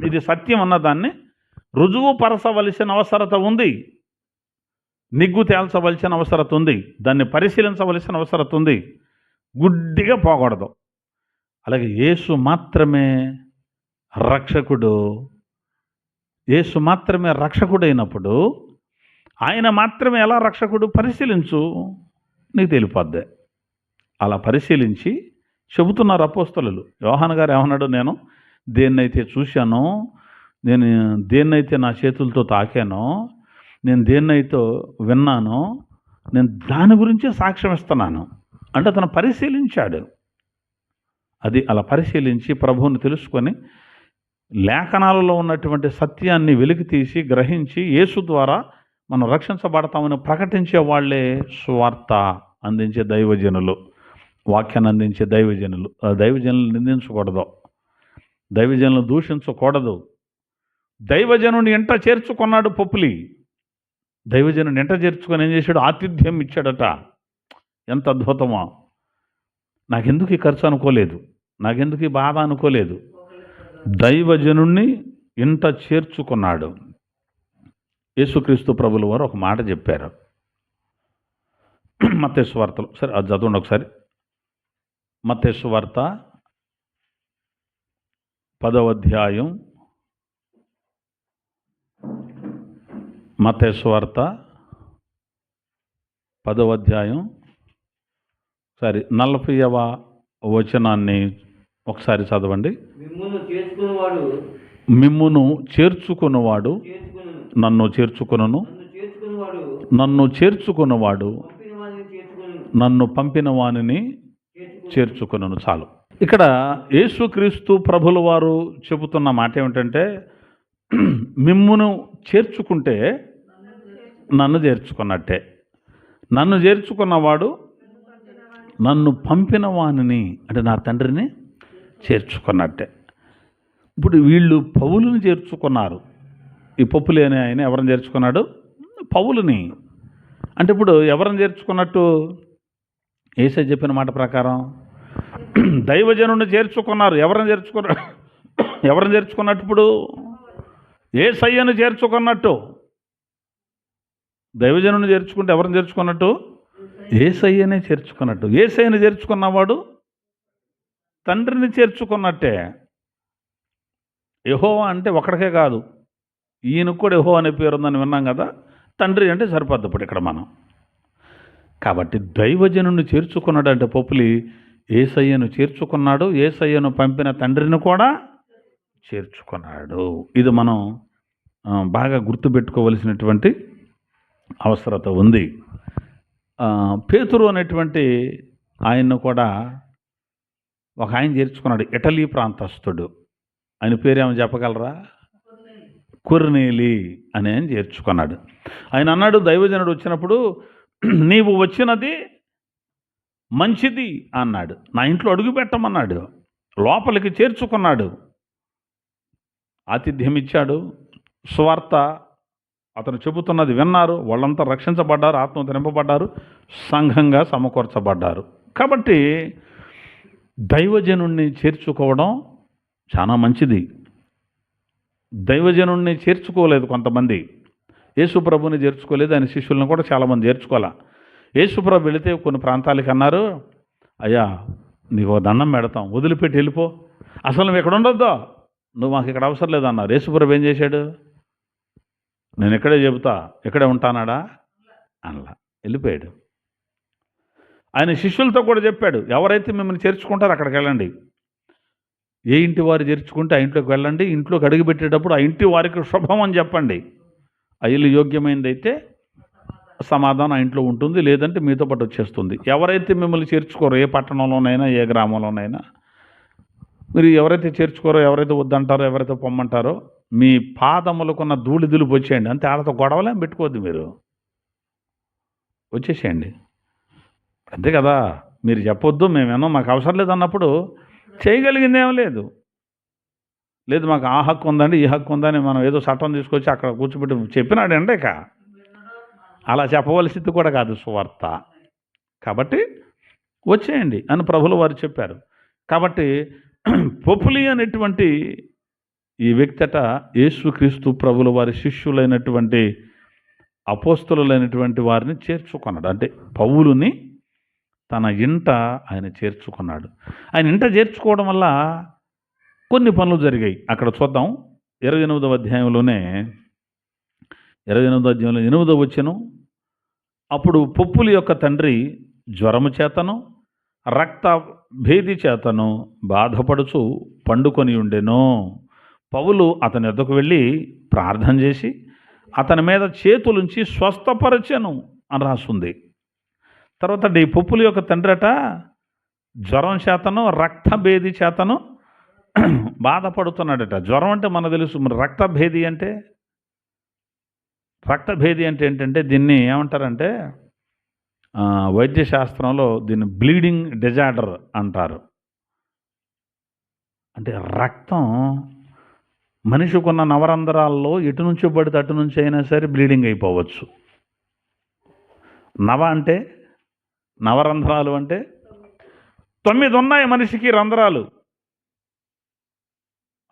ఇది సత్యం అన్నదాన్ని రుజువు పరచవలసిన అవసరత ఉంది. నిగ్గు తేల్చవలసిన అవసరత ఉంది. దాన్ని పరిశీలించవలసిన అవసరత ఉంది. గుడ్డిగా పోకూడదు. అలాగే యేసు మాత్రమే రక్షకుడు. యేసు మాత్రమే రక్షకుడైనప్పుడు ఆయన మాత్రమే ఎలా రక్షకుడు పరిశీలించు, నీకు తెలిపోద్ది. అలా పరిశీలించి చెబుతున్నారు అపోస్తలులు. యోహాను గారు ఏమన్నాడు? నేను దేన్నైతే చూశానో, నేను దేన్నైతే నా చేతులతో తాకానో, నేను దేన్నైతే విన్నానో, నేను దాని గురించే సాక్ష్యం ఇస్తున్నాను అంటే అతను పరిశీలించాడు. అది అలా పరిశీలించి ప్రభువుని తెలుసుకొని లేఖనాలలో ఉన్నటువంటి సత్యాన్ని వెలికి తీసి గ్రహించి యేసు ద్వారా మనం రక్షించబడతామని ప్రకటించే వాళ్ళే సువార్త అందించే దైవజనులు. వాక్యాన్ని అందించే దైవజనులు. ఆ దైవజనులు నిందించకూడదు, దైవజనులు దూషించకూడదు. దైవజనుని ఎంట చేర్చుకున్నాడు పొప్పులి. దైవజనుని ఎంట చేర్చుకొని ఏం చేశాడు? ఆతిథ్యం ఇచ్చాడట. ఎంత అద్భుతమో! నాకెందుకు ఈ ఖర్చు అనుకోలేదు, నాకెందుకు ఈ బాధ అనుకోలేదు. దైవజనుణ్ణి ఇంట చేర్చుకున్నాడు. యేసుక్రీస్తు ప్రభుల వారు ఒక మాట చెప్పారు మత్తయి సువార్తలో. సరే అది చదవండి ఒకసారి. మత్తయి సువార్త 10వ అధ్యాయం. మత్తయి సువార్త 10వ అధ్యాయం 40వ వచనాన్ని ఒకసారి చదవండి. మిమ్మును చేర్చుకున్నవాడు నన్ను చేర్చుకొనును, నన్ను చేర్చుకున్నవాడు నన్ను పంపిన వానిని చేర్చుకొనును. చాలు. ఇక్కడ యేసుక్రీస్తు ప్రభుల వారు చెబుతున్న మాట ఏమిటంటే, మిమ్మును చేర్చుకుంటే నన్ను చేర్చుకున్నట్టే. నన్ను చేర్చుకున్నవాడు నన్ను పంపిన వానిని, అంటే నా తండ్రిని చేర్చుకున్నట్టే. ఇప్పుడు వీళ్ళు పౌలుని చేర్చుకున్నారు. ఈ పొప్పులి అనే ఆయన ఎవరిని చేర్చుకున్నాడు? పౌలుని. అంటే ఇప్పుడు ఎవరిని చేర్చుకున్నట్టు? యేసయ్య చెప్పిన మాట ప్రకారం దైవజనుడిని చేర్చుకున్నారు. ఎవరిని చేర్చుకున్నారు? ఎవరిని చేర్చుకున్నట్టు? ఇప్పుడు యేసయ్యను చేర్చుకున్నట్టు. దైవజనుడిని చేర్చుకుంటే ఎవరిని చేర్చుకున్నట్టు? యేసయ్యనే చేర్చుకున్నట్టు. యేసయ్యను చేర్చుకున్నవాడు తండ్రిని చేర్చుకున్నట్టే. యెహోవా అంటే ఒకడికే కాదు, ఈయనకు కూడా యెహోవా అనే పేరు ఉందని విన్నాం కదా. తండ్రి అంటే సరిపోద్ది ఇప్పుడు ఇక్కడ మనం. కాబట్టి దైవజనుడిని చేర్చుకున్నాడు అంటే పొప్పులి యేసయ్యను చేర్చుకున్నాడు, యేసయ్యను పంపిన తండ్రిని కూడా చేర్చుకున్నాడు. ఇది మనం బాగా గుర్తుపెట్టుకోవలసినటువంటి అవసరత ఉంది. పేతురు అనేటువంటి ఆయన్ను కూడా ఒక ఆయన చేర్చుకున్నాడు, ఇటలీ ప్రాంతస్థుడు. ఆయన పేరేమో చెప్పగలరా? కొర్నేలి అని ఆయన చేర్చుకున్నాడు. ఆయన అన్నాడు, దైవజనుడు వచ్చినప్పుడు, నీవు వచ్చినది మంచిది అన్నాడు. నా ఇంట్లో అడుగు పెట్టమన్నాడు. లోపలికి చేర్చుకున్నాడు, ఆతిథ్యం ఇచ్చాడు. సువార్త అతను చెబుతున్నది విన్నారు. వాళ్ళంతా రక్షించబడ్డారు, ఆత్మ నింపబడ్డారు, సంఘంగా సమకూర్చబడ్డారు. కాబట్టి దైవజనుణ్ణి చేర్చుకోవడం చాలా మంచిది. దైవజనుణ్ణి చేర్చుకోలేదు కొంతమంది. యేసుప్రభుని చేర్చుకోలేదు, ఆయన శిష్యులను కూడా చాలామంది చేర్చుకోలే. యేసుప్రభు వెళితే కొన్ని ప్రాంతాలకి అన్నారు, అయ్యా నీకు దండం పెడతాం, వదిలిపెట్టి వెళ్ళిపో, అసలు నువ్వు ఇక్కడ ఉండొద్దు, నువ్వు మాకు ఇక్కడ అవసరం లేదన్నారు. యేసుప్రభు ఏం చేశాడు? నేను ఇక్కడే చెబుతా, ఇక్కడే ఉంటానాడా అనలా, వెళ్ళిపోయాడు. ఆయన శిష్యులతో కూడా చెప్పాడు, ఎవరైతే మిమ్మల్ని చేర్చుకుంటారో అక్కడికి వెళ్ళండి. ఏ ఇంటి వారు చేర్చుకుంటే ఆ ఇంట్లోకి వెళ్ళండి, ఇంట్లోకి అడుగుపెట్టేటప్పుడు ఆ ఇంటి వారికి శుభం అని చెప్పండి. ఆ ఇల్లు యోగ్యమైనదైతే సమాధానం ఆ ఇంట్లో ఉంటుంది, లేదంటే మీతో పాటు వచ్చేస్తుంది. ఎవరైతే మిమ్మల్ని చేర్చుకోరో, ఏ పట్టణంలోనైనా ఏ గ్రామంలోనైనా, మీరు ఎవరైతే చేర్చుకోరో, ఎవరైతే వద్దంటారో, ఎవరైతే పొమ్మంటారో, మీ పాదములకున్న ధూళి దులుపు వచ్చేయండి. అంతే, వాళ్ళతో గొడవలేం పెట్టుకోవద్దు, మీరు వచ్చేసేయండి. అంతే కదా. మీరు చెప్పొద్దు, మేమేమో మాకు అవసరం లేదన్నప్పుడు చేయగలిగిందేమో లేదు. లేదు మాకు ఆ హక్కు ఉందండి, ఈ హక్కు ఉందని మనం ఏదో చట్టం తీసుకొచ్చి అక్కడ కూర్చోబెట్టి చెప్పినాడండి. ఇక అలా చెప్పవలసింది కూడా కాదు సువార్త. కాబట్టి వచ్చేయండి అని ప్రభుల వారు చెప్పారు. కాబట్టి పొప్పులి అనేటువంటి ఈ వ్యక్తట యేసుక్రీస్తు ప్రభుల వారి శిష్యులైనటువంటి అపోస్తలులైనటువంటి వారిని చేర్చుకున్నాడు. అంటే పౌలుని తన ఇంట ఆయన చేర్చుకున్నాడు. ఆయన ఇంట చేర్చుకోవడం వల్ల కొన్ని పనులు జరిగాయి. అక్కడ చూద్దాం. 28వ అధ్యాయంలోనే 8వ వచనం. అప్పుడు పొప్పులి యొక్క తండ్రి జ్వరము చేతను రక్త భేది చేతను బాధపడుచు పండుకొని ఉండెను. పౌలు అతని వద్దకు వెళ్ళి ప్రార్థన చేసి అతని మీద చేతులుంచి స్వస్థపరచెను అని రాస్తుంది. తర్వాత ఈ పొప్పులి యొక్క తండ్రి అట జ్వరం చేతను రక్తభేది చేతను బాధపడుతున్నాడట. జ్వరం అంటే మనకు తెలుసు, మరి రక్తభేది అంటే ఏంటంటే దీన్ని ఏమంటారంటే వైద్య శాస్త్రంలో దీన్ని బ్లీడింగ్ డిజార్డర్ అంటారు. అంటే రక్తం మనిషికున్న నవరంధ్రాల్లో ఎటు నుంచో పడితే అటు నుంచి అయినా సరే బ్లీడింగ్ అయిపోవచ్చు. అంటే నవరంధ్రాలు అంటే 9 ఉన్నాయి మనిషికి రంధ్రాలు.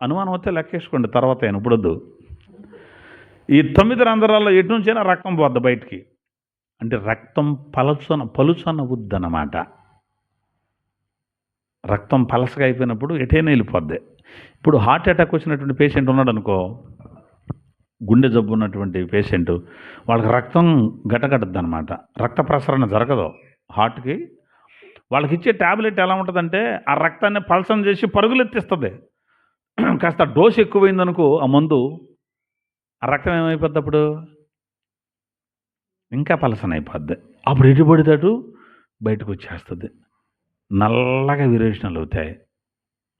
అనుమానం వస్తే లెక్కేసుకోండి, తర్వాత అయినా ఇప్పుడొద్దు. ఈ 9 రంధ్రాల్లో ఎటు నుంచైనా రక్తం పోద్ది బయటికి. అంటే రక్తం పలుచనవుద్దన్నమాట. రక్తం పలసగా అయిపోయినప్పుడు ఎటైనా వెళ్ళిపోద్ది. ఇప్పుడు హార్ట్ అటాక్ వచ్చినటువంటి పేషెంట్ ఉన్నాడు అనుకో, గుండె జబ్బు ఉన్నటువంటి పేషెంట్, వాళ్ళకి రక్తం గట్టగట్టద్దు అనమాట, రక్త ప్రసరణ జరగదు హార్ట్కి. వాళ్ళకి ఇచ్చే ట్యాబ్లెట్ ఎలా ఉంటుందంటే ఆ రక్తాన్ని పలసం చేసి పరుగులెత్తిస్తుంది. కాస్త డోస్ ఎక్కువైందనుకో ఆ మందు, ఆ రక్తం ఏమైపోద్ది అప్పుడు ఇంకా పలసన అయిపోద్ది. అప్పుడు ఎటు పడితే అటు బయటకు వచ్చేస్తుంది. నల్లగా విరేచనాలు అవుతాయి,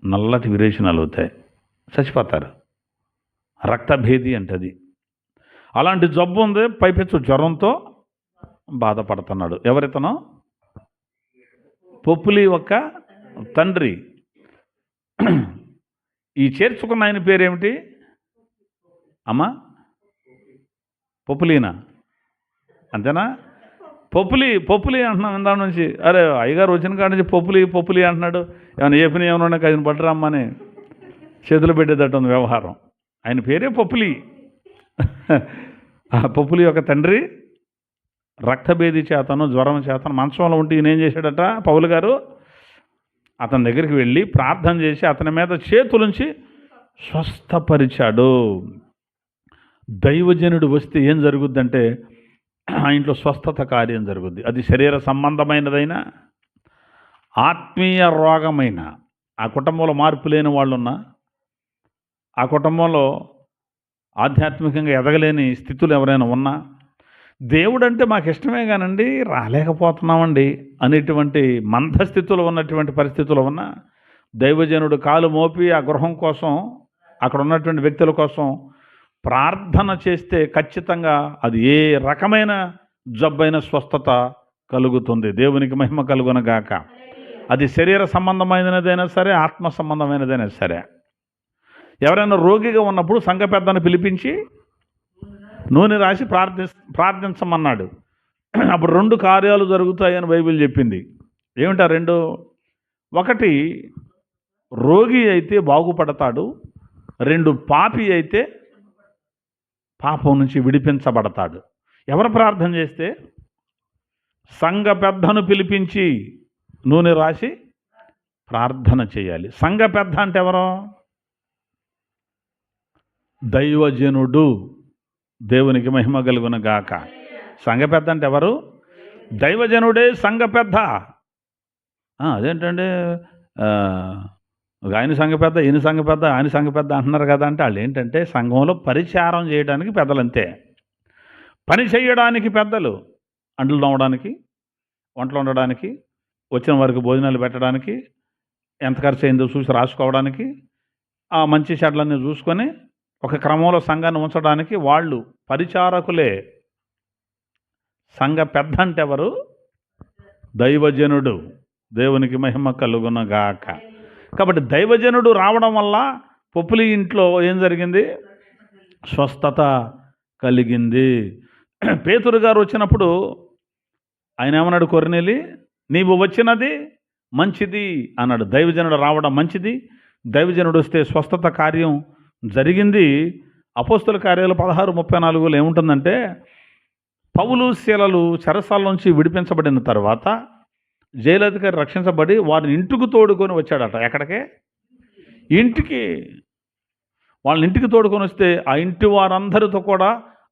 నల్లటి విరేచనాలు అవుతాయి, చచ్చిపోతారు. రక్తభేది అంటది. అలాంటి జబ్బు ఉంది, పైపెచ్చు జ్వరంతో బాధపడుతున్నాడు. ఎవరితనో పొప్పులి యొక్క తండ్రి. ఈ చేర్చుకున్న ఆయన పేరేమిటి అమ్మా? పొప్పులీనా? అంతేనా? పొప్పులి అంటున్నాం ఇందా నుంచి. అరే అయ్యగారు వచ్చిన కాడ నుంచి పొప్పులి అంటున్నాడు. ఏమైనా ఏ పని ఏమైనా ఆయన పట్టరమ్మని చేతులు పెట్టేటట్టు ఉంది వ్యవహారం. ఆయన పేరే పొప్పులి. ఆ పొప్పులి యొక్క తండ్రి రక్తభేది చేతను జ్వరం చేతను మంచంలో ఉంటే ఈయన ఏం చేశాడట పౌలు గారు? అతని దగ్గరికి వెళ్ళి ప్రార్థన చేసి అతని మీద చేతులుంచి స్వస్థపరిచాడు. దైవజనుడు వస్తే ఏం జరుగుద్దంటే ఆ ఇంట్లో స్వస్థత కార్యం జరుగుద్ది. అది శరీర సంబంధమైనదైనా ఆత్మీయ రోగమైన, ఆ కుటుంబంలో మార్పు లేని వాళ్ళున్నా, ఆ కుటుంబంలో ఆధ్యాత్మికంగా ఎదగలేని స్థితులు ఎవరైనా ఉన్నా, దేవుడు అంటే మాకు ఇష్టమే కానండి రాలేకపోతున్నామండి అనేటువంటి మందస్థితులు ఉన్నటువంటి పరిస్థితులు ఉన్నా, దైవజనుడు కాలు మోపి ఆ గృహం కోసం, అక్కడ ఉన్నటువంటి వ్యక్తుల కోసం ప్రార్థన చేస్తే ఖచ్చితంగా అది ఏ రకమైన జబ్బైన స్వస్థత కలుగుతుంది. దేవునికి మహిమ కలుగునగాక. అది శరీర సంబంధమైనదైనా సరే, ఆత్మ సంబంధమైనదైనా సరే. ఎవరైనా రోగిగా ఉన్నప్పుడు సంఘ పెద్దను పిలిపించి నూనె రాసి ప్రార్థించమన్నాడు. అప్పుడు 2 కార్యాలు జరుగుతాయని బైబిల్ చెప్పింది. ఏమిటా 2? ఒకటి, రోగి అయితే బాగుపడతాడు. 2, పాపి అయితే పాపం నుంచి విడిపించబడతాడు. ఎవరు ప్రార్థన చేస్తే? సంఘ పెద్దను పిలిపించి నూనె రాసి ప్రార్థన చేయాలి. సంఘ పెద్ద అంటే ఎవరో? దైవజనుడు. దేవునికి మహిమ కలుగును గాక. సంఘ పెద్ద అంటే ఎవరు? దైవజనుడే సంఘ పెద్ద. అదేంటంటే ఆయన సంఘ పెద్ద, ఈయన సంఘ పెద్ద, ఆయన సంఘ పెద్ద అంటున్నారు కదా అంటే వాళ్ళు ఏంటంటే సంఘంలో పరిచారం చేయడానికి పెద్దలు అంతే. పని చేయడానికి పెద్దలు, అంట్లు తోమడానికి, వంటలు వండడానికి, వచ్చిన వారికి భోజనాలు పెట్టడానికి, ఎంత ఖర్చు అయిందో చూసి రాసుకోవడానికి, ఆ మంచి చెడ్లన్నీ చూసుకొని ఒక క్రమంలో సంఘాన్ని ఉంచడానికి వాళ్ళు పరిచారకులే. సంఘ పెద్ద అంటే ఎవరు? దైవజనుడు. దేవునికి మహిమ కలుగునగాక. కాబట్టి దైవజనుడు రావడం వల్ల పొప్పులి ఇంట్లో ఏం జరిగింది? స్వస్థత కలిగింది. పేతురు గారు వచ్చినప్పుడు ఆయన ఏమన్నాడు? కొర్నేలి, నీవు వచ్చినది మంచిది అన్నాడు. దైవజనుడు రావడం మంచిది. దైవజనుడు వస్తే స్వస్థత కార్యం జరిగింది. అపోస్తుల కార్యాలు 16:34 ఏముంటుందంటే, పౌలు శీలలు చెరసాల నుంచి విడిపించబడిన తర్వాత జైలధికారి రక్షించబడి వారిని ఇంటికి తోడుకొని వచ్చాడట. ఎక్కడికే? ఇంటికి. వాళ్ళని ఇంటికి తోడుకొని వస్తే ఆ ఇంటి వారందరితో కూడా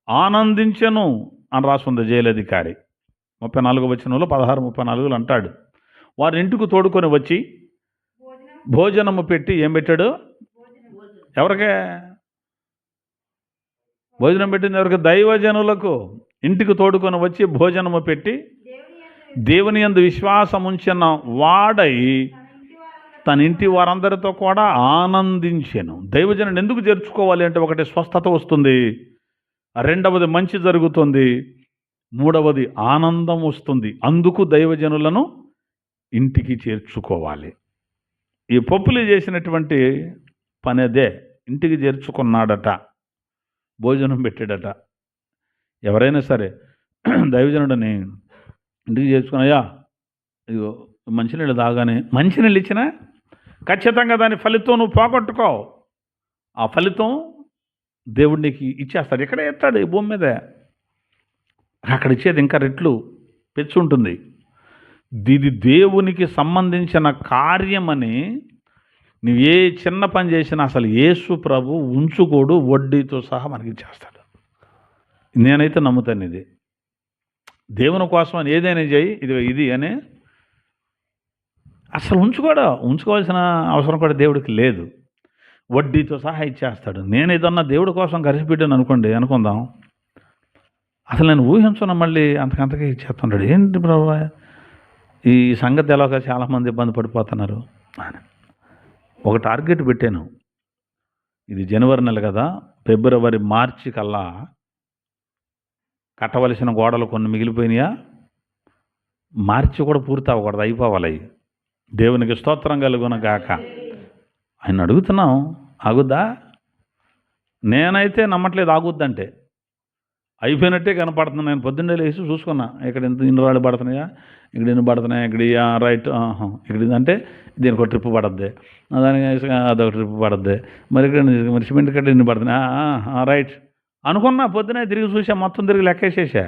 ఆనందించెను అని రాస్తుంది జైలధికారి. 34 వచనంలో 16:34 అంటాడు. వారి ఇంటికి తోడుకొని వచ్చి భోజనము పెట్టి ఏం పెట్టాడు? ఎవరికే భోజనం పెట్టింది? ఎవరికి? దైవజనులకు. ఇంటికి తోడుకొని వచ్చి భోజనము పెట్టి దేవుని యందు విశ్వాసం ఉంచిన వాడై తన ఇంటి వారందరితో కూడా ఆనందించెను. దైవజనుడు ఎందుకు చేర్చుకోవాలి అంటే, ఒకటి స్వస్థత వస్తుంది, రెండవది మంచి జరుగుతుంది, మూడవది ఆనందం వస్తుంది. అందుకు దైవజనులను ఇంటికి చేర్చుకోవాలి. ఈ పప్పులు చేసినటువంటి పని అదే. ఇంటికి చేర్చుకున్నాడట, భోజనం పెట్టాడట. ఎవరైనా సరే దైవజనుడిని ఇంటికి చేర్చుకుని, అయ్యా ఇదిగో మంచినీళ్ళు తాగానే, మంచినీళ్ళు ఇచ్చినా ఖచ్చితంగా దాని ఫలితం నువ్వు పోగొట్టుకో. ఆ ఫలితం దేవుడు నీకు ఇచ్చేస్తాడు. ఎక్కడ ఎత్తాడు? ఈ భూమి మీద. అక్కడ ఇచ్చేది ఇంకా రెట్లు పెంచి ఉంటుంది. ఇది దేవునికి సంబంధించిన కార్యమని నువ్వు ఏ చిన్న పని చేసినా అసలు యేసు ప్రభు ఉంచుకోడు, వడ్డీతో సహా మనకి ఇచ్చేస్తాడు. నేనైతే నమ్ముతాను ఇది. దేవుని కోసం అని ఏదైనా చేయి, ఇది అని అసలు ఉంచుకోవాల్సిన అవసరం కూడా దేవుడికి లేదు. వడ్డీతో సహా ఇచ్చేస్తాడు. నేను ఏదన్నా దేవుడి కోసం ఖర్చు పెట్టాను అనుకుందాం, అసలు నేను ఊహించున్నా మళ్ళీ అంతకంతకే ఇచ్చేస్తున్నాడు. ఏంటి ప్రభు ఈ సంగతి ఎలాగా చాలామంది ఇబ్బంది పడిపోతున్నారు. ఒక టార్గెట్ పెట్టాను. ఇది జనవరి నెల కదా, ఫిబ్రవరి మార్చి కల్లా కట్టవలసిన గోడలు కొన్ని మిగిలిపోయినాయా, మార్చి కూడా పూర్తి అవ్వకూడదు, అయిపోవాలి. దేవునికి స్తోత్రం కలుగును గాక. ఆయన అడుగుతున్నాం, ఆగుద్దా? నేనైతే నమ్మట్లేదు ఆగుద్దంటే. అయిపోయినట్టే కనపడుతుంది. నేను పొద్దున్నే లేచి చూసుకున్నా, ఇక్కడ ఇన్ని రాళ్ళు పడుతున్నాయా, ఇక్కడ ఎన్ని పడుతున్నాయా, ఇక్కడ రైట్, ఇక్కడ అంటే దీనికి ఒక ట్రిప్ పడద్ది, దానికి అదొక ట్రిప్ పడద్ది, మరి ఇక్కడ మరి సిమెంట్ కట్ట ఎన్ని పడుతున్నాయా, రైట్ అనుకున్నా. పొద్దునే తిరిగి చూసా, మొత్తం తిరిగి లెక్కేసేసా.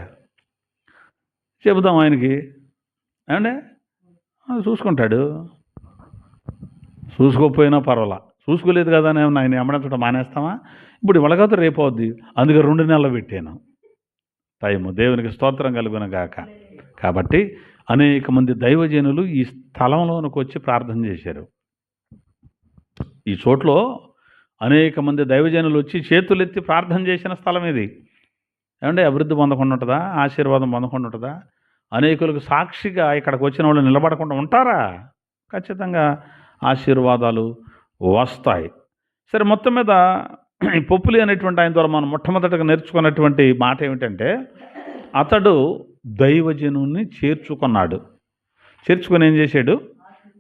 చెబుతాం ఆయనకి, ఏమంటే చూసుకుంటాడు. చూసుకోకపోయినా పర్వాలా, చూసుకోలేదు కదా అని ఆయన ఎమ్మడంతో మానేస్తామా? ఇప్పుడు ఇవ్వగలతో రేపు అవుద్ది. అందుకే 2 నెలలు పెట్టాను టైము. దేవునికి స్తోత్రం కలుగును గాక. కాబట్టి అనేక మంది దైవజనులు ఈ స్థలంలోనికి వచ్చి ప్రార్థన చేశారు. ఈ చోట్లో అనేక మంది దైవజనులు వచ్చి చేతులెత్తి ప్రార్థన చేసిన స్థలం ఇది. ఏమంటే అభివృద్ధి పొందకుండా ఉంటుందా? ఆశీర్వాదం పొందకుండా ఉంటుందా? అనేకులకు సాక్షిగా ఇక్కడికి వచ్చిన వాళ్ళు నిలబడకుండా ఉంటారా? ఖచ్చితంగా ఆశీర్వాదాలు వస్తాయి. సరే, మొత్తం మీద ఈ పొప్పులి అనేటువంటి ఆయన ద్వారా మనం మొట్టమొదటిగా నేర్చుకున్నటువంటి మాట ఏమిటంటే, అతడు దైవజనుని చేర్చుకున్నాడు. చేర్చుకొని ఏం చేశాడు?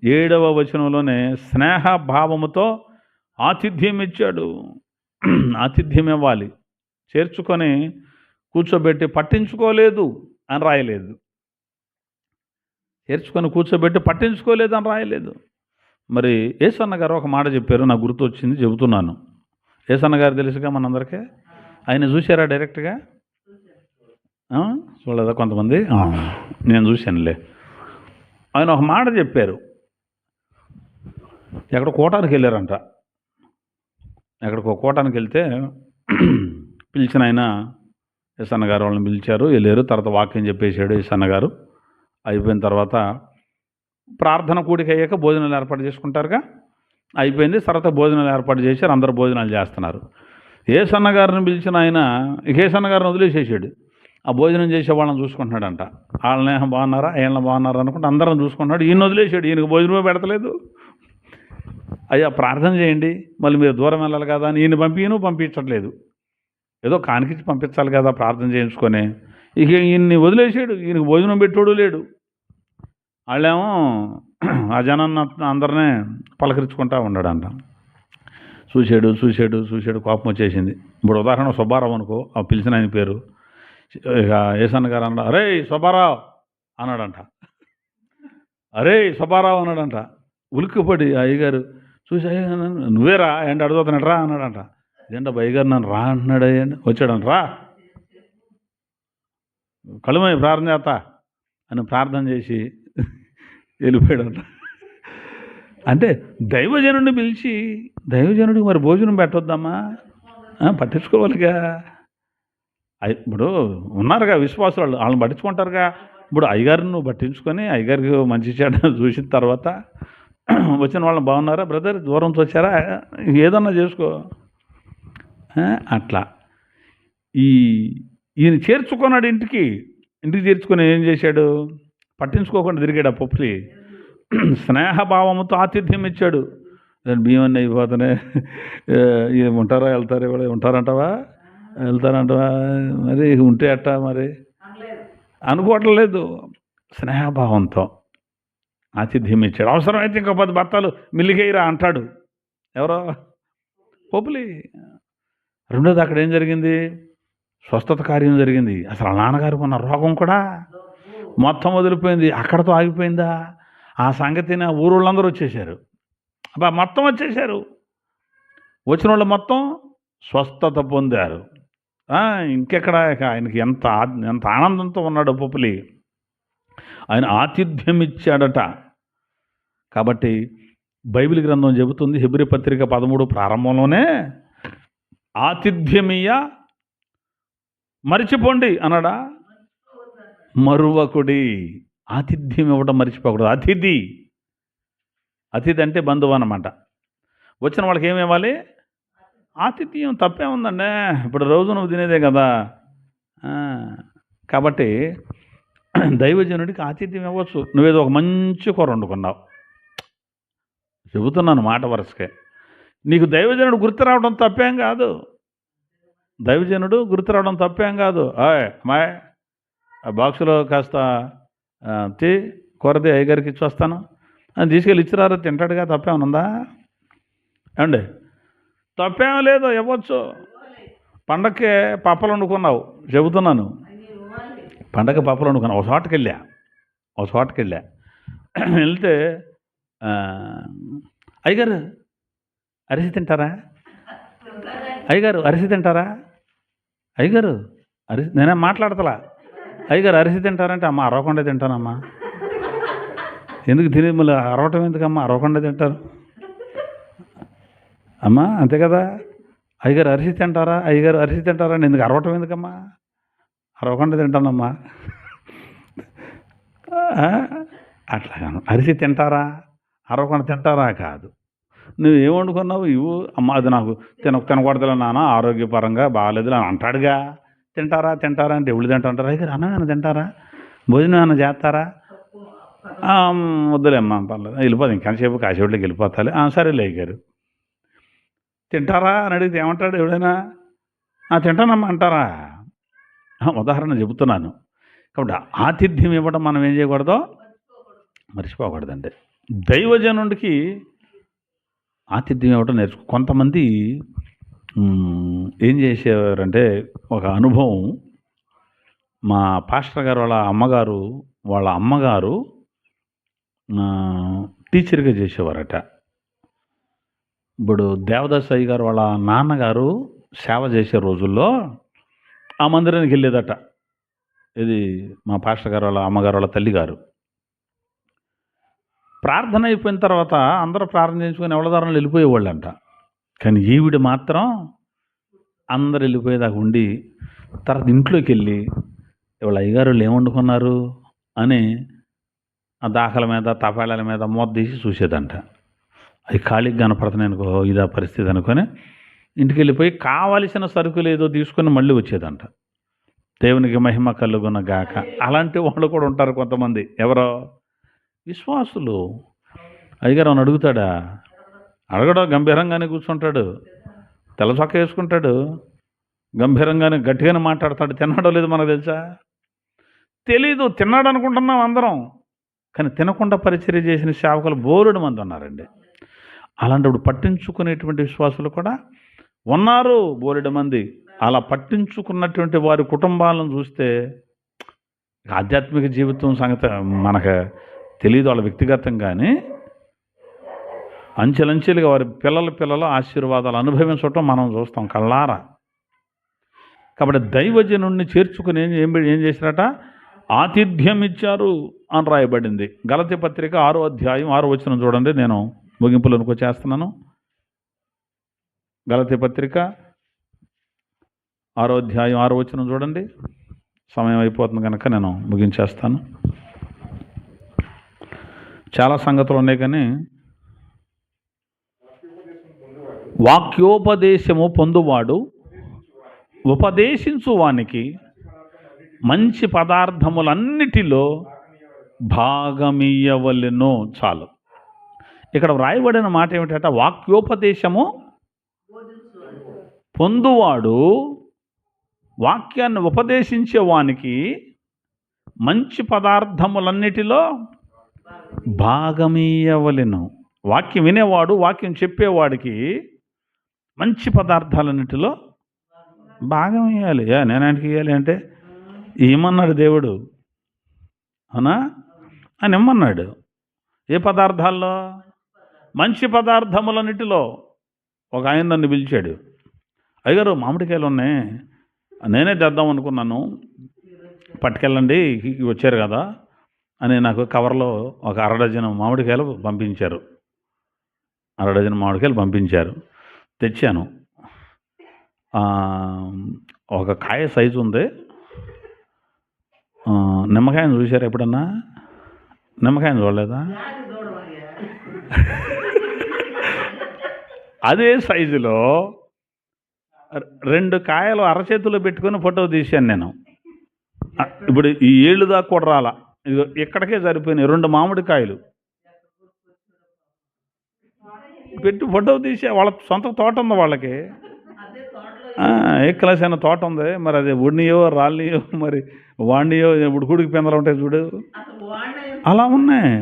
7వ వచనంలోనే స్నేహభావముతో ఆతిథ్యం ఇచ్చాడు. ఆతిథ్యం ఇవ్వాలి. చేర్చుకొని కూర్చోబెట్టి పట్టించుకోలేదు అని రాయలేదు. చేర్చుకొని కూర్చోబెట్టి పట్టించుకోలేదు అని రాయలేదు. మరి యేసన్న గారు ఒక మాట చెప్పారు, నాకు గుర్తు వచ్చింది, చెబుతున్నాను. యేసన్న గారు తెలుసుగా మనందరికీ. ఆయన చూశారా డైరెక్ట్గా? చూడలేదా కొంతమంది? నేను చూశానులే. ఆయన ఒక మాట చెప్పారు. ఎక్కడ కోటానికి వెళ్ళారంట. ఎక్కడికో కోటానికి వెళ్తే పిలిచిన ఆయన యేసన్న గారు వాళ్ళని పిలిచారు, వెళ్ళారు. తర్వాత వాక్యం చెప్పేశాడు యేసన్న గారు. అయిపోయిన తర్వాత ప్రార్థన కూడిక అయ్యాక భోజనాలు ఏర్పాటు చేసుకుంటారుగా, అయిపోయింది. తర్వాత భోజనాలు ఏర్పాటు చేశారు, అందరూ భోజనాలు చేస్తున్నారు. యేసన్న గారిని పిలిచిన ఆయన యేసన్న గారిని వదిలేసేసాడు. ఆ భోజనం చేసే వాళ్ళని చూసుకుంటున్నాడంట. వాళ్ళని బాగున్నారా, వీళ్ళని బాగున్నారా అనుకుంటే అందరం చూసుకుంటున్నాడు. ఈయన వదిలేసాడు, ఈయనకు భోజనమే పెడతలేదు. అయ్యా ప్రార్థన చేయండి, మళ్ళీ మీరు దూరం వెళ్ళాలి కదా అని ఈయన పంపించట్లేదు. ఏదో కానికిచ్చి పంపించాలి కదా ప్రార్థన చేయించుకొని. ఇక ఈయన్ని వదిలేసాడు, ఈయనకు భోజనం పెట్టోడు లేడు. వాళ్ళేమో ఆ జనాన్ని అందరినీ పలకరించుకుంటా ఉన్నాడంట. చూశాడు, కోపం వచ్చేసింది. ఇప్పుడు ఉదాహరణ సుబ్బారావు అనుకో, ఆ పిలిచిన ఆయన పేరు. ఇక యేసన్న గారు అన్నాడు, అరే సుబ్బారావు అన్నాడంట. అరే సుబ్బారావు అన్నాడంట. ఉలిక్కిపడి అయ్యగారు చూసి, నువ్వేరా ఏంటి అడుగుతున్నాడు రా అన్నాడంట. ఇదేంట అయ్యగారు నన్ను రా అంటున్నాడు. అయ్యండి వచ్చాడంట. రా కలుమై ప్రార్థన చేస్తా అని ప్రార్థన చేసి వెళ్ళిపోయాడంట. అంటే దైవజనుడిని పిలిచి, దైవజనుడికి మరి భోజనం పెట్టొద్దమ్మా, పట్టించుకోవాలిగా. ఇప్పుడు ఉన్నారుగా విశ్వాసాలు, వాళ్ళని పట్టించుకుంటారుగా. ఇప్పుడు అయ్యగారిని నువ్వు పట్టించుకొని అయ్యగారికి మంచి చెడ్డ చూసిన తర్వాత వచ్చిన వాళ్ళని బాగున్నారా బ్రదర్, దూరంతో వచ్చారా, ఏదన్నా చేసుకో. అట్లా ఈయన చేర్చుకున్నాడు. ఇంటికి చేర్చుకొని ఏం చేశాడు? పట్టించుకోకుండా తిరిగాడు ఆ పొప్పులి. స్నేహభావంతో ఆతిథ్యం ఇచ్చాడు. బియ్యం అయిపోతున్నాయి, ఉంటారా వెళ్తారా, ఉంటారంటావా వెళ్తారంటావా, మరి ఉంటే అట్టా మరి అనుకోవట్లేదు. స్నేహభావంతో ఆతిథ్యం ఇచ్చాడు. అవసరమైతే ఇంకో 10 బత్తాలు మిల్లికేయరా అంటాడు. ఎవరో పోపులి. రెండోది అక్కడ ఏం జరిగింది? స్వస్థత కార్యం జరిగింది. అసలు ఆ నాన్నగారికి ఉన్న రోగం కూడా మొత్తం వదిలిపోయింది. అక్కడతో ఆగిపోయిందా? ఆ సంగతిని ఊరోళ్ళందరూ వచ్చేసారు. అబ్బా మొత్తం వచ్చేసారు. వచ్చిన వాళ్ళు మొత్తం స్వస్థత పొందారు. ఇంకెక్కడ ఆయనకి ఎంత ఎంత ఆనందంతో ఉన్నాడు పొప్పులి. ఆయన ఆతిథ్యం ఇచ్చాడట. కాబట్టి బైబిల్ గ్రంథం చెబుతుంది, హెబ్రీ పత్రిక 13 ప్రారంభంలోనే ఆతిథ్యమియ్య మరిచిపోండి అన్నాడా? మరువకుడి. ఆతిథ్యం ఇవ్వడం మర్చిపోకూడదు. అతిథి అంటే బంధువు అన్నమాట. వచ్చిన వాళ్ళకి ఏమి ఇవ్వాలి? ఆతిథ్యం. తప్పే ఉందండి, ఇప్పుడు రోజు నువ్వు తినేదే కదా. కాబట్టి దైవజనుడికి ఆతిథ్యం ఇవ్వచ్చు. నువ్వేదో ఒక మంచి కూర వండుకున్నావు, చెబుతున్నాను మాట వరుసకే, నీకు దైవజనుడు గుర్తు రావడం తప్పేం కాదు. దైవజనుడు గుర్తు రావడం తప్పేం కాదు. అమ్మాయి ఆ బాక్సులో కాస్త కూరది అయ్యగారికి ఇచ్చి వస్తాను అని తీసుకెళ్ళి ఇచ్చిరారో తింటాడుగా. తప్పేమనుందా? ఏమండి, తప్పేం లేదు, ఇవ్వచ్చు. పండగకే పప్పలు వండుకున్నావు, చెబుతున్నాను, పండగ పప్పలు వండుకున్నావు. ఒక చోటకి వెళ్ళా వెళ్తే అయ్యగారు అరిసి తింటారా? అయ్యగారు అరిసి తింటారా? అయ్యగారు అరిసి, నేనేం మాట్లాడతలా. అయ్యగారు అరిసి తింటారంటే, అమ్మ అరవకుండా తింటానమ్మా. ఎందుకు తిని మళ్ళీ అరవటం ఎందుకమ్మా? అరవకుండా తింటారు అమ్మా, అంతే కదా. అయ్యగారు అరిసి తింటారా? అయ్యగారు అరిసి తింటారా అని ఎందుకు అరవటం ఎందుకమ్మా? అరవకుండా తింటానమ్మా. అట్లా అరిసి తింటారా, అరవకుండా తింటారా కాదు. నువ్వు ఏం వండుకున్నావు ఇవ్వు. అమ్మ అది నాకు తినకూడదులే నాన్న, ఆరోగ్యపరంగా బాగాలేదు అని అంటాడుగా. తింటారా అంటే ఎవరు తింటారు? అయ్యగారు అన్నం ఏమైనా తింటారా? భోజనం ఏమైనా చేస్తారా? వద్దులేమ్మా, పర్లేదు, వెళ్ళిపోదు, ఇంకాసేపు కాసేపట్లోకి వెళ్ళిపోతాలి. సరేలే అయ్యగారు. తింటారా అని అడిగితే ఏమంటాడు ఎవడైనా? తింటానమ్మా అంటారా? ఉదాహరణ చెబుతున్నాను. కాబట్టి ఆతిథ్యం ఇవ్వడం మనం ఏం చేయకూడదో మర్చిపోకూడదండి. దైవజనుడికి ఆతిథ్యం ఇవ్వడం కొంతమంది ఏం చేసేవారంటే, ఒక అనుభవం, మా పాస్టర్ గారు వాళ్ళ అమ్మగారు టీచర్గా చేసేవారట. ఇప్పుడు దేవదాస్ అయ్య గారు వాళ్ళ నాన్నగారు సేవ చేసే రోజుల్లో ఆ మందిరానికి వెళ్ళేదట. ఇది మా పాస్టర్ గారు వాళ్ళ అమ్మగారు వాళ్ళ తల్లిగారు. ప్రార్థన అయిపోయిన తర్వాత అందరూ ప్రార్థన చేసుకుని ఎవరిదారులు వెళ్ళిపోయేవాళ్ళంట. కానీ ఈవిడ మాత్రం అందరు వెళ్ళిపోయేదాకా ఉండి తర్వాత ఇంట్లోకి వెళ్ళి వాళ్ళ అయ్యగారు వాళ్ళు ఏం వండుకున్నారు అని ఆ దాఖల మీద తపాళాల మీద మూత తీసి చూసేదంట. అవి ఖాళీకి కనపడుతున్నాయి అనుకో, ఇదా పరిస్థితి అనుకొని ఇంటికి వెళ్ళిపోయి కావలసిన సరుకులు ఏదో తీసుకొని మళ్ళీ వచ్చేదంట. దేవునికి మహిమ కలుగున గాక. అలాంటి వాళ్ళు కూడా ఉంటారు కొంతమంది. ఎవరో విశ్వాసులు. అయ్యగారు అని అడుగుతాడా? అడగడం, గంభీరంగానే కూర్చుంటాడు, తెల్ల చొక్క వేసుకుంటాడు, గంభీరంగానే గట్టిగానే మాట్లాడతాడు. తిన్నాడో లేదో మనకు తెలుసా? తెలీదు. తిన్నాడు అనుకుంటున్నాం అందరం, కానీ తినకుండా పరిచర్య చేసిన సేవకులు బోలెడు మంది ఉన్నారండి. అలాంటప్పుడు పట్టించుకునేటువంటి విశ్వాసులు కూడా ఉన్నారు బోలెడు మంది. అలా పట్టించుకున్నటువంటి వారి కుటుంబాలను చూస్తే ఆధ్యాత్మిక జీవితం సంగతి మనకు తెలియదు, వాళ్ళ వ్యక్తిగతంగానే అంచెలంచెలుగా వారి పిల్లల ఆశీర్వాదాలు అనుభవించటం మనం చూస్తాం కళ్ళారా. కాబట్టి దైవజనుడిని చేర్చుకుని ఏం చేశారట? ఆతిథ్యం ఇచ్చారు అని రాయబడింది. గలతీ పత్రిక 6వ అధ్యాయం 6వ వచనం చూడండి. నేను ముగింపులోనికి వచ్చేస్తున్నాను. గలతీ పత్రిక 6వ అధ్యాయం 6వ వచనం చూడండి. సమయం అయిపోతుంది కనుక నేను ముగించేస్తాను. చాలా సంగతులు ఉన్నాయి, కానీ వాక్యోపదేశము పొందువాడు ఉపదేశించువానికి మంచి పదార్థములన్నిటిలో భాగమియ్యవలెను. చాలు. ఇక్కడ వ్రాయబడిన మాట ఏమిటంటే, వాక్యోపదేశము పొందువాడు వాక్యాన్ని ఉపదేశించేవానికి మంచి పదార్థములన్నిటిలో భాగమీయవలెను. వాక్యం వినేవాడు, వాక్యం చెప్పేవాడికి మంచి పదార్థాలన్నిటిలో భాగం ఇవ్వాలి. నేనానికి ఇవ్వాలి అంటే ఏమన్నాడు దేవుడు? అవునా అని ఇమ్మన్నాడు. ఏ పదార్థాల్లో? మంచి పదార్థములన్నిటిలో. ఒక ఆయన నన్ను పిలిచాడు, అయ్యగారు మామిడికాయలు ఉన్నాయి, నేనే తెద్దాం అనుకున్నాను, పట్టుకెళ్ళండి వచ్చారు కదా అని నాకు కవర్లో ఒక 1/2 డజను మామిడికాయలు పంపించారు. 1/2 డజను మామిడికాయలు పంపించారు. తెచ్చాను. ఒక కాయ సైజు ఉంది. నిమ్మకాయను చూశారు ఎప్పుడన్నా? నిమ్మకాయను చూడలేదా? అదే సైజులో 2 కాయలు అరచేతిలో పెట్టుకొని ఫోటో తీశాను నేను. ఇప్పుడు ఈ ఏళ్ళు దాకా కూడా రాలా, ఇదిగో ఇక్కడికే సరిపోయినాయి. 2 మామిడికాయలు పెట్టి ఫోటో తీసే. వాళ్ళ సొంత తోట ఉంది వాళ్ళకి, ఏ క్లాస్ అయినా తోట ఉంది. మరి అది ఉడినియో రాళ్ళనియో మరి వాడినియో ఇప్పుడు కూడికి పిందలు ఉంటాయి చూడు, అలా ఉన్నాయి.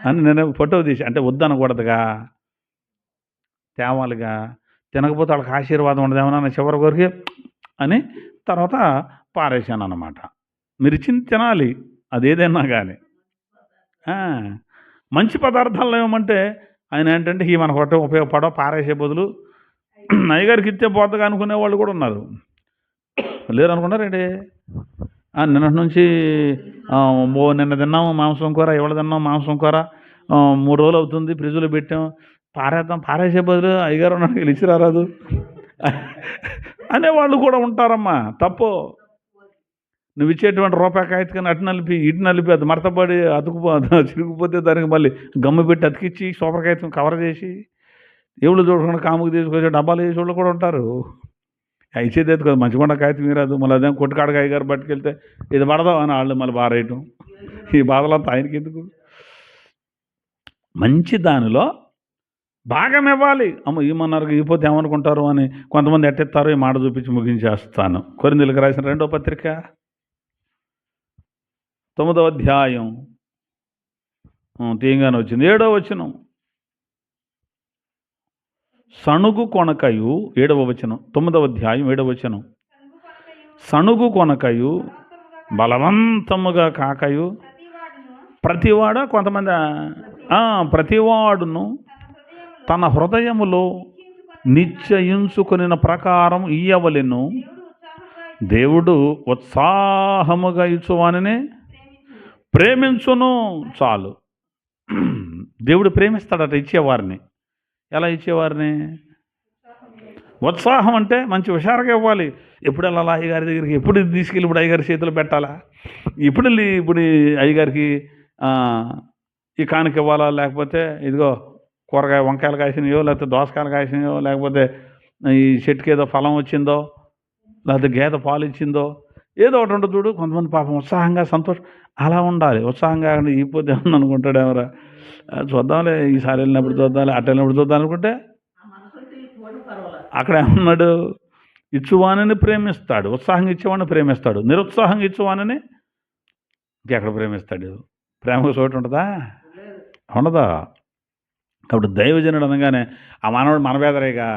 అని నేను ఫోటో తీసి, అంటే వద్దనకూడదుగా, తేవాలిగా, తినకపోతే వాళ్ళకి ఆశీర్వాదం ఉండదేమన్నా చివరి వరకు అని తర్వాత పారేశాను అన్నమాట. మీరు ఇచ్చింది తినాలి, అదేదైనా కానీ. మంచి పదార్థాలు ఏమంటే ఆయన ఏంటంటే ఈ మన కొట్ట ఉపయోగపడవ, పారేసే బదులు అయ్యగారికి ఇచ్చే పోతగా అనుకునే వాళ్ళు కూడా ఉన్నారు. లేరు అనుకున్నారండి. నిన్నటి నుంచి నిన్న తిన్నాము మాంసం కూర, ఇవాళ తిన్నాం మాంసం కూర, 3 రోజులు అవుతుంది, ఫ్రిడ్జ్లో పెట్టాం, పారేద్దాం, పారేసే బదులు అయ్యగారు ఉన్నాడు ఇచ్చి రారాదు అనేవాళ్ళు కూడా ఉంటారమ్మా. తప్పు. నువ్వు ఇచ్చేటువంటి రూపాయి కాగితం అటు నలిపి ఇటు నలిపి అది మడతపడి చిరిగిపోతే దానికి మళ్ళీ గమ్ము పెట్టి అతికిచ్చి సూపర్ కాగితం కవర్ చేసి ఎవరు చూడకుండా కాముకు తీసుకొచ్చే డబ్బాలు వేసే వాళ్ళు కూడా ఉంటారు. ఇచ్చేది అయితే కదా మంచిగా కాగితం మీరాదు, మళ్ళీ అదే కొట్టుకాడగా అయ్యగారు పట్టుకెళ్తే ఇది పడదాం అని వాళ్ళు మళ్ళీ బారేయటం. ఈ బాధలంతా ఆయనకి ఎందుకు? మంచి దానిలో భాగం ఇవ్వాలి. ఏమన్నారు ఇకపోతే ఏమనుకుంటారు అని కొంతమంది ఎట్టెత్తారో ఈ మాట చూపించి ముగించేస్తాను. కొరింథీయులకు రాసిన 2వ పత్రిక 9వ అధ్యాయం తీయంగానే వచ్చింది 7వ వచనం. సణుగు కొనకయు 7వ వచనం, 9వ అధ్యాయం 7వ వచనం. సణుగు కొనకయు బలవంతముగా కాకయు ప్రతివాడ, కొంతమంది ప్రతివాడును తన హృదయములో నిశ్చయించుకొనిన ప్రకారం ఇయ్యవలెను. దేవుడు ఉత్సాహముగా ఇచ్చువానినే ప్రేమించును. చాలు. దేవుడు ప్రేమిస్తాడట ఇచ్చేవారిని. ఎలా ఇచ్చేవారిని? ఉత్సాహం అంటే మంచి హుషారుగా ఇవ్వాలి. ఎప్పుడు వెళ్ళాలా అయ్యగారి దగ్గరికి, ఎప్పుడు తీసుకెళ్ళి ఇప్పుడు అయ్యగారి చేతులు పెట్టాలా, ఇప్పుడు వెళ్ళి ఇప్పుడు అయ్యగారికి ఈ కానుక ఇవ్వాలా, లేకపోతే ఇదిగో కూరగాయ వంకాయలు కాసినాయో, లేకపోతే దోసకాయలు కాసినాయో, లేకపోతే ఈ చెట్టుకి ఏదో ఫలం వచ్చిందో, లేకపోతే గేదె పాలు ఇచ్చిందో, ఏదో ఒకటి ఉంటుంది చూడు. కొంతమంది పాపం ఉత్సాహంగా సంతోషం అలా ఉండాలి. ఉత్సాహంగా ఇపోతే ఏమన్నా అనుకుంటాడు ఎవరా, చూద్దాంలే ఈసారి వెళ్ళినప్పుడు చూద్దాంలే, అటు వెళ్ళినప్పుడు చూద్దాం అనుకుంటే అక్కడ ఏమన్నాడు? ఇచ్చువానని ప్రేమిస్తాడు, ఉత్సాహంగా ఇచ్చేవాడిని ప్రేమిస్తాడు. నిరుత్సాహంగా ఇచ్చువానని ఇంకెక్కడ ప్రేమిస్తాడు? ప్రేమకు చోటు ఉంటుందా? ఉండదా? కాబట్టి దైవజనుడు అనగానే ఆ మనవాడు మన బేదరేగా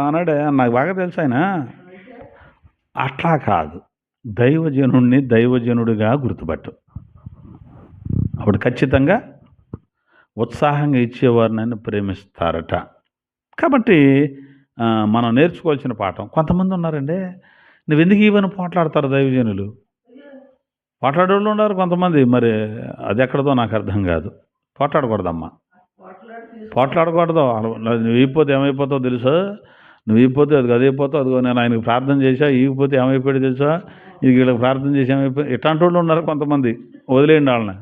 అన్నాడే, నాకు బాగా తెలుసు ఆయన. అట్లా కాదు, దైవజనుడిని దైవజనుడిగా గుర్తుపట్టు. అప్పుడు ఖచ్చితంగా ఉత్సాహంగా ఇచ్చేవారిని ప్రేమిస్తారట. కాబట్టి మనం నేర్చుకోవాల్సిన పాఠం. కొంతమంది ఉన్నారండి, నువ్వు ఎందుకు ఇవన్నీ పోట్లాడతారు దైవజనులు? పోట్లాడేవాళ్ళు ఉన్నారు కొంతమంది. మరి అది ఎక్కడదో నాకు అర్థం కాదు. పోట్లాడకూడదమ్మా, పోట్లాడకూడదు. నువ్వు ఇగిపోతే ఏమైపోతావు తెలుసా? నువ్వు ఇగిపోతే అది అదైపోతావు. అదిగో నేను ఆయనకు ప్రార్థన చేశా, ఈగిపోతే ఏమైపోయాడు తెలుసా? ఇది వీళ్ళకి ప్రార్థన చేసి ఏమైపోయి ఇట్లాంటి వాళ్ళు ఉన్నారు కొంతమంది. వదిలేయండి వాళ్ళని.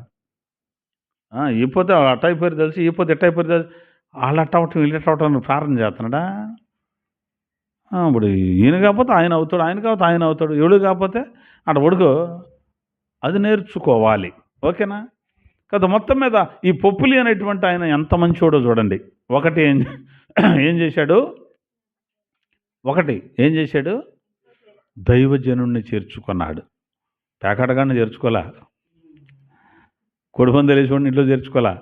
ఇగిపోతే అట్ట అయిపోయారు తెలుసు, ఇగిపోతే ఎట్ట అయిపోయారు తెలుసు. వాళ్ళు అట్ట అవటం వీళ్ళు ఎట్ట అవటం ప్రార్థన చేస్తున్నాడా? ఇప్పుడు ఈయన కాకపోతే ఆయన అవుతాడు, ఆయన కాకపోతే ఆయన అవుతాడు, ఎవడు కాకపోతే అటు ఒడుకో. అది నేర్చుకోవాలి. ఓకేనా? కదా. మొత్తం మీద ఈ పొప్పులి అనేటువంటి ఆయన ఎంత మంచోడో చూడండి. ఒకటి ఏం చేశాడు? దైవజనుణ్ణి చేర్చుకున్నాడు. పేకాటగాడిని చేర్చుకోలే, కొడిపంది వేసేవాడిని ఇంట్లో చేర్చుకోలే,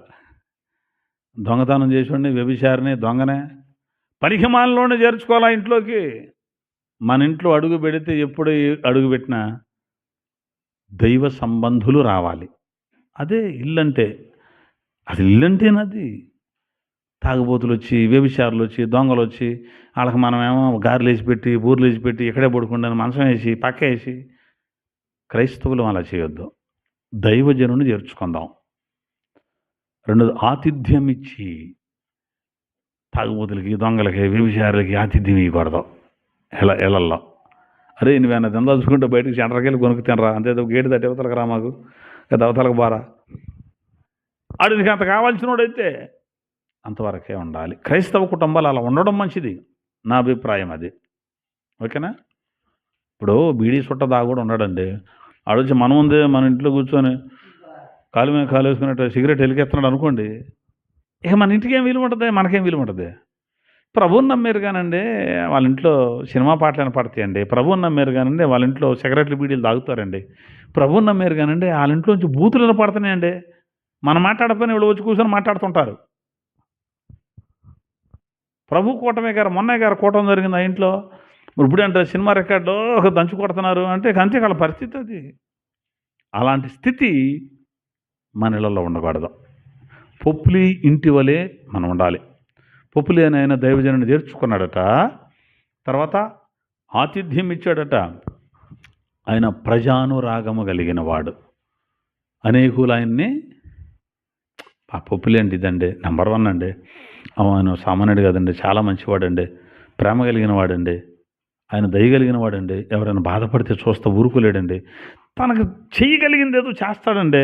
దొంగతనం చేసేవాడిని, వ్యభిచారిని, దొంగనే, పరిహిమాల్లోనే చేర్చుకోవాలా ఇంట్లోకి. మన ఇంట్లో అడుగు పెడితే ఎప్పుడు అడుగు పెట్టినా దైవ సంబంధులు రావాలి. అదే ఇల్లంటే. అసలు ఇల్లంటేనది. తాగుబోతులు వచ్చి, వ్యభిచారులు వచ్చి, దొంగలు వచ్చి, వాళ్ళకి మనమేమో గారెలు వేసి పెట్టి, బూరెలు వేసి పెట్టి, ఇక్కడే పడుకుంటాను మంచం వేసి పక్క వేసి. క్రైస్తవులు అలా చేయొద్దు. దైవజనుని చేర్చుకుందాం. రెండోది ఆతిథ్యం ఇచ్చి, తాగుబోతులకి, దొంగలకి, వ్యభిచారులకి ఆతిథ్యం ఇవ్వకూడదు. ఇళ్ళల్లో అరే నువ్వేనా దందాల్చుకుంటే బయటకు సెంటర్కి వెళ్ళి కొనుక్కు తినరా, అంతేదో గేటు తట్టి అవతలకు రా, మాకు కదా అవతలకు బారా, ఆడికి అంత కావాల్సినోడైతే అంతవరకే ఉండాలి. క్రైస్తవ కుటుంబాలు అలా ఉండడం మంచిది, నా అభిప్రాయం అది. ఓకేనా? ఇప్పుడు బీడీ సుట్ట దాగుడు ఉన్నాడండి, ఆడొచ్చి మన ముందే మన ఇంట్లో కూర్చొని కాలు మీద కాలు వేసుకున్నట్టు సిగరెట్ వెలికెత్తున్నాడు అనుకోండి, ఇక మన ఇంటికి ఏం విలువ ఉంటుంది, మనకేం విలువ ఉంటుంది? ప్రభువుని నమ్మారు కానండి వాళ్ళ ఇంట్లో సినిమా పాటలు పడతాయండి, ప్రభువుని నమ్మారు కానండి వాళ్ళ ఇంట్లో సిగరెట్లు బీడీలు తాగుతారండి, ప్రభువుని నమ్మారు కానండి వాళ్ళ ఇంట్లోంచి బూతులను పడుతున్నాయండి. మనం మాట్లాడకపోయినా వీళ్ళు వచ్చి కూర్చొని మాట్లాడుతుంటారు. ప్రభు కూటమి గారు మొన్న గారు కూటమి జరిగింది ఆ ఇంట్లో, ఇప్పుడు అంటే సినిమా రికార్డులో ఒక దంచు కొడుతున్నారు అంటే అంతే వాళ్ళ పరిస్థితి అది. అలాంటి స్థితి మన ఇళ్ళల్లో ఉండకూడదు. పొప్పులి ఇంటి వలె మనం ఉండాలి. పొప్పులి అని ఆయన దైవజనుని చేర్చుకున్నాడట, తర్వాత ఆతిథ్యం ఇచ్చాడట. ఆయన ప్రజానురాగము కలిగిన వాడు, అనేకులు ఆయన్ని ఆ పొప్పులి అంటే ఇదండి నెంబర్ 1 అండి. ఆయన సామాన్యుడు కాదండి, చాలా మంచివాడండి, ప్రేమ కలిగిన వాడండి, ఆయన దయగలిగిన వాడండి, ఎవరైనా బాధపడితే చూస్తూ ఊరుకోలేడండి, తనకు చేయగలిగింది ఏదో చేస్తాడండి,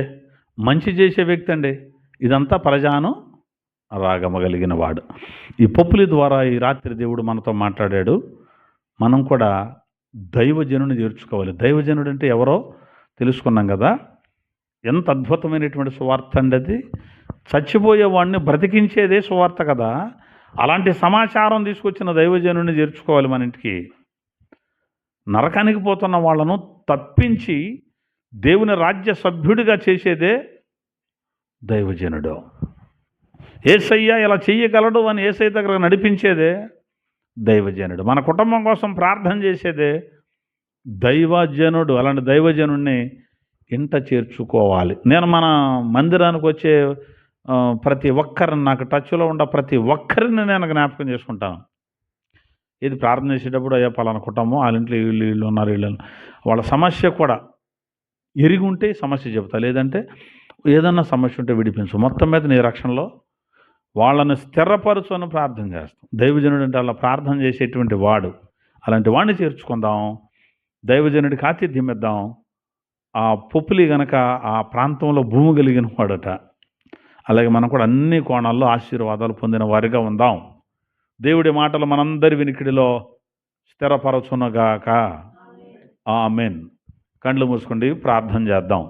మంచి చేసే వ్యక్తి అండి. ఇదంతా ప్రజాను రాగము కలిగిన వాడు. ఈ పొప్పులి ద్వారా ఈ రాత్రి దేవుడు మనతో మాట్లాడాడు. మనం కూడా దైవజనుని చేర్చుకోవాలి. దైవజనుడు అంటే ఎవరో తెలుసుకున్నాం కదా. ఎంత అద్భుతమైనటువంటి సువార్త అండి అది. చచ్చిపోయేవాడిని బ్రతికించేదే సువార్త కదా. అలాంటి సమాచారం తీసుకొచ్చిన దైవజనుని చేర్చుకోవాలి మన ఇంటికి. నరకానికి పోతున్న వాళ్ళను తప్పించి దేవుని రాజ్య సభ్యుడిగా చేసేదే దైవజనుడు. యేసయ్య ఇలా చెయ్యగలడు అని యేసయ్య దగ్గర నడిపించేదే దైవజనుడు. మన కుటుంబం కోసం ప్రార్థన చేసేదే దైవజనుడు. అలాంటి దైవజనుడిని ఇంట చేర్చుకోవాలి. నేను మన మందిరానికి వచ్చే ప్రతి ఒక్కరిని, నాకు టచ్లో ఉన్న ప్రతి ఒక్కరిని నేను జ్ఞాపకం చేసుకుంటాను. ఇది ప్రార్థన చేసేటప్పుడు అయ్యా పలానా కుటుంబం వాళ్ళ ఇంట్లో వీళ్ళు ఉన్నారు, వీళ్ళు వాళ్ళ సమస్య కూడా ఎరిగి ఉంటే సమస్య చెబుతా, లేదంటే ఏదన్నా సమస్య ఉంటే విడిపించు, మొత్తం మీద నీ రక్షణలో వాళ్ళని స్థిరపరచు అని ప్రార్థన చేస్తాం. దైవజనుడు అంటే అలా ప్రార్థన చేసేటువంటి వాడు. అలాంటి వాడిని చేర్చుకుందాం, దైవజనుడికి ఆతిథ్యం ఇద్దాం. ఆ పొప్పులి గనక ఆ ప్రాంతంలో భూమి కలిగిన వాడట. అలాగే మనం కూడా అన్ని కోణాల్లో ఆశీర్వాదాలు పొందిన వారిగా ఉందాం. దేవుడి మాటలు మనందరి వినికిడిలో స్థిరపరచునగాక. ఆమేన్. కళ్ళు మూసుకోండి, ప్రార్థన చేద్దాం.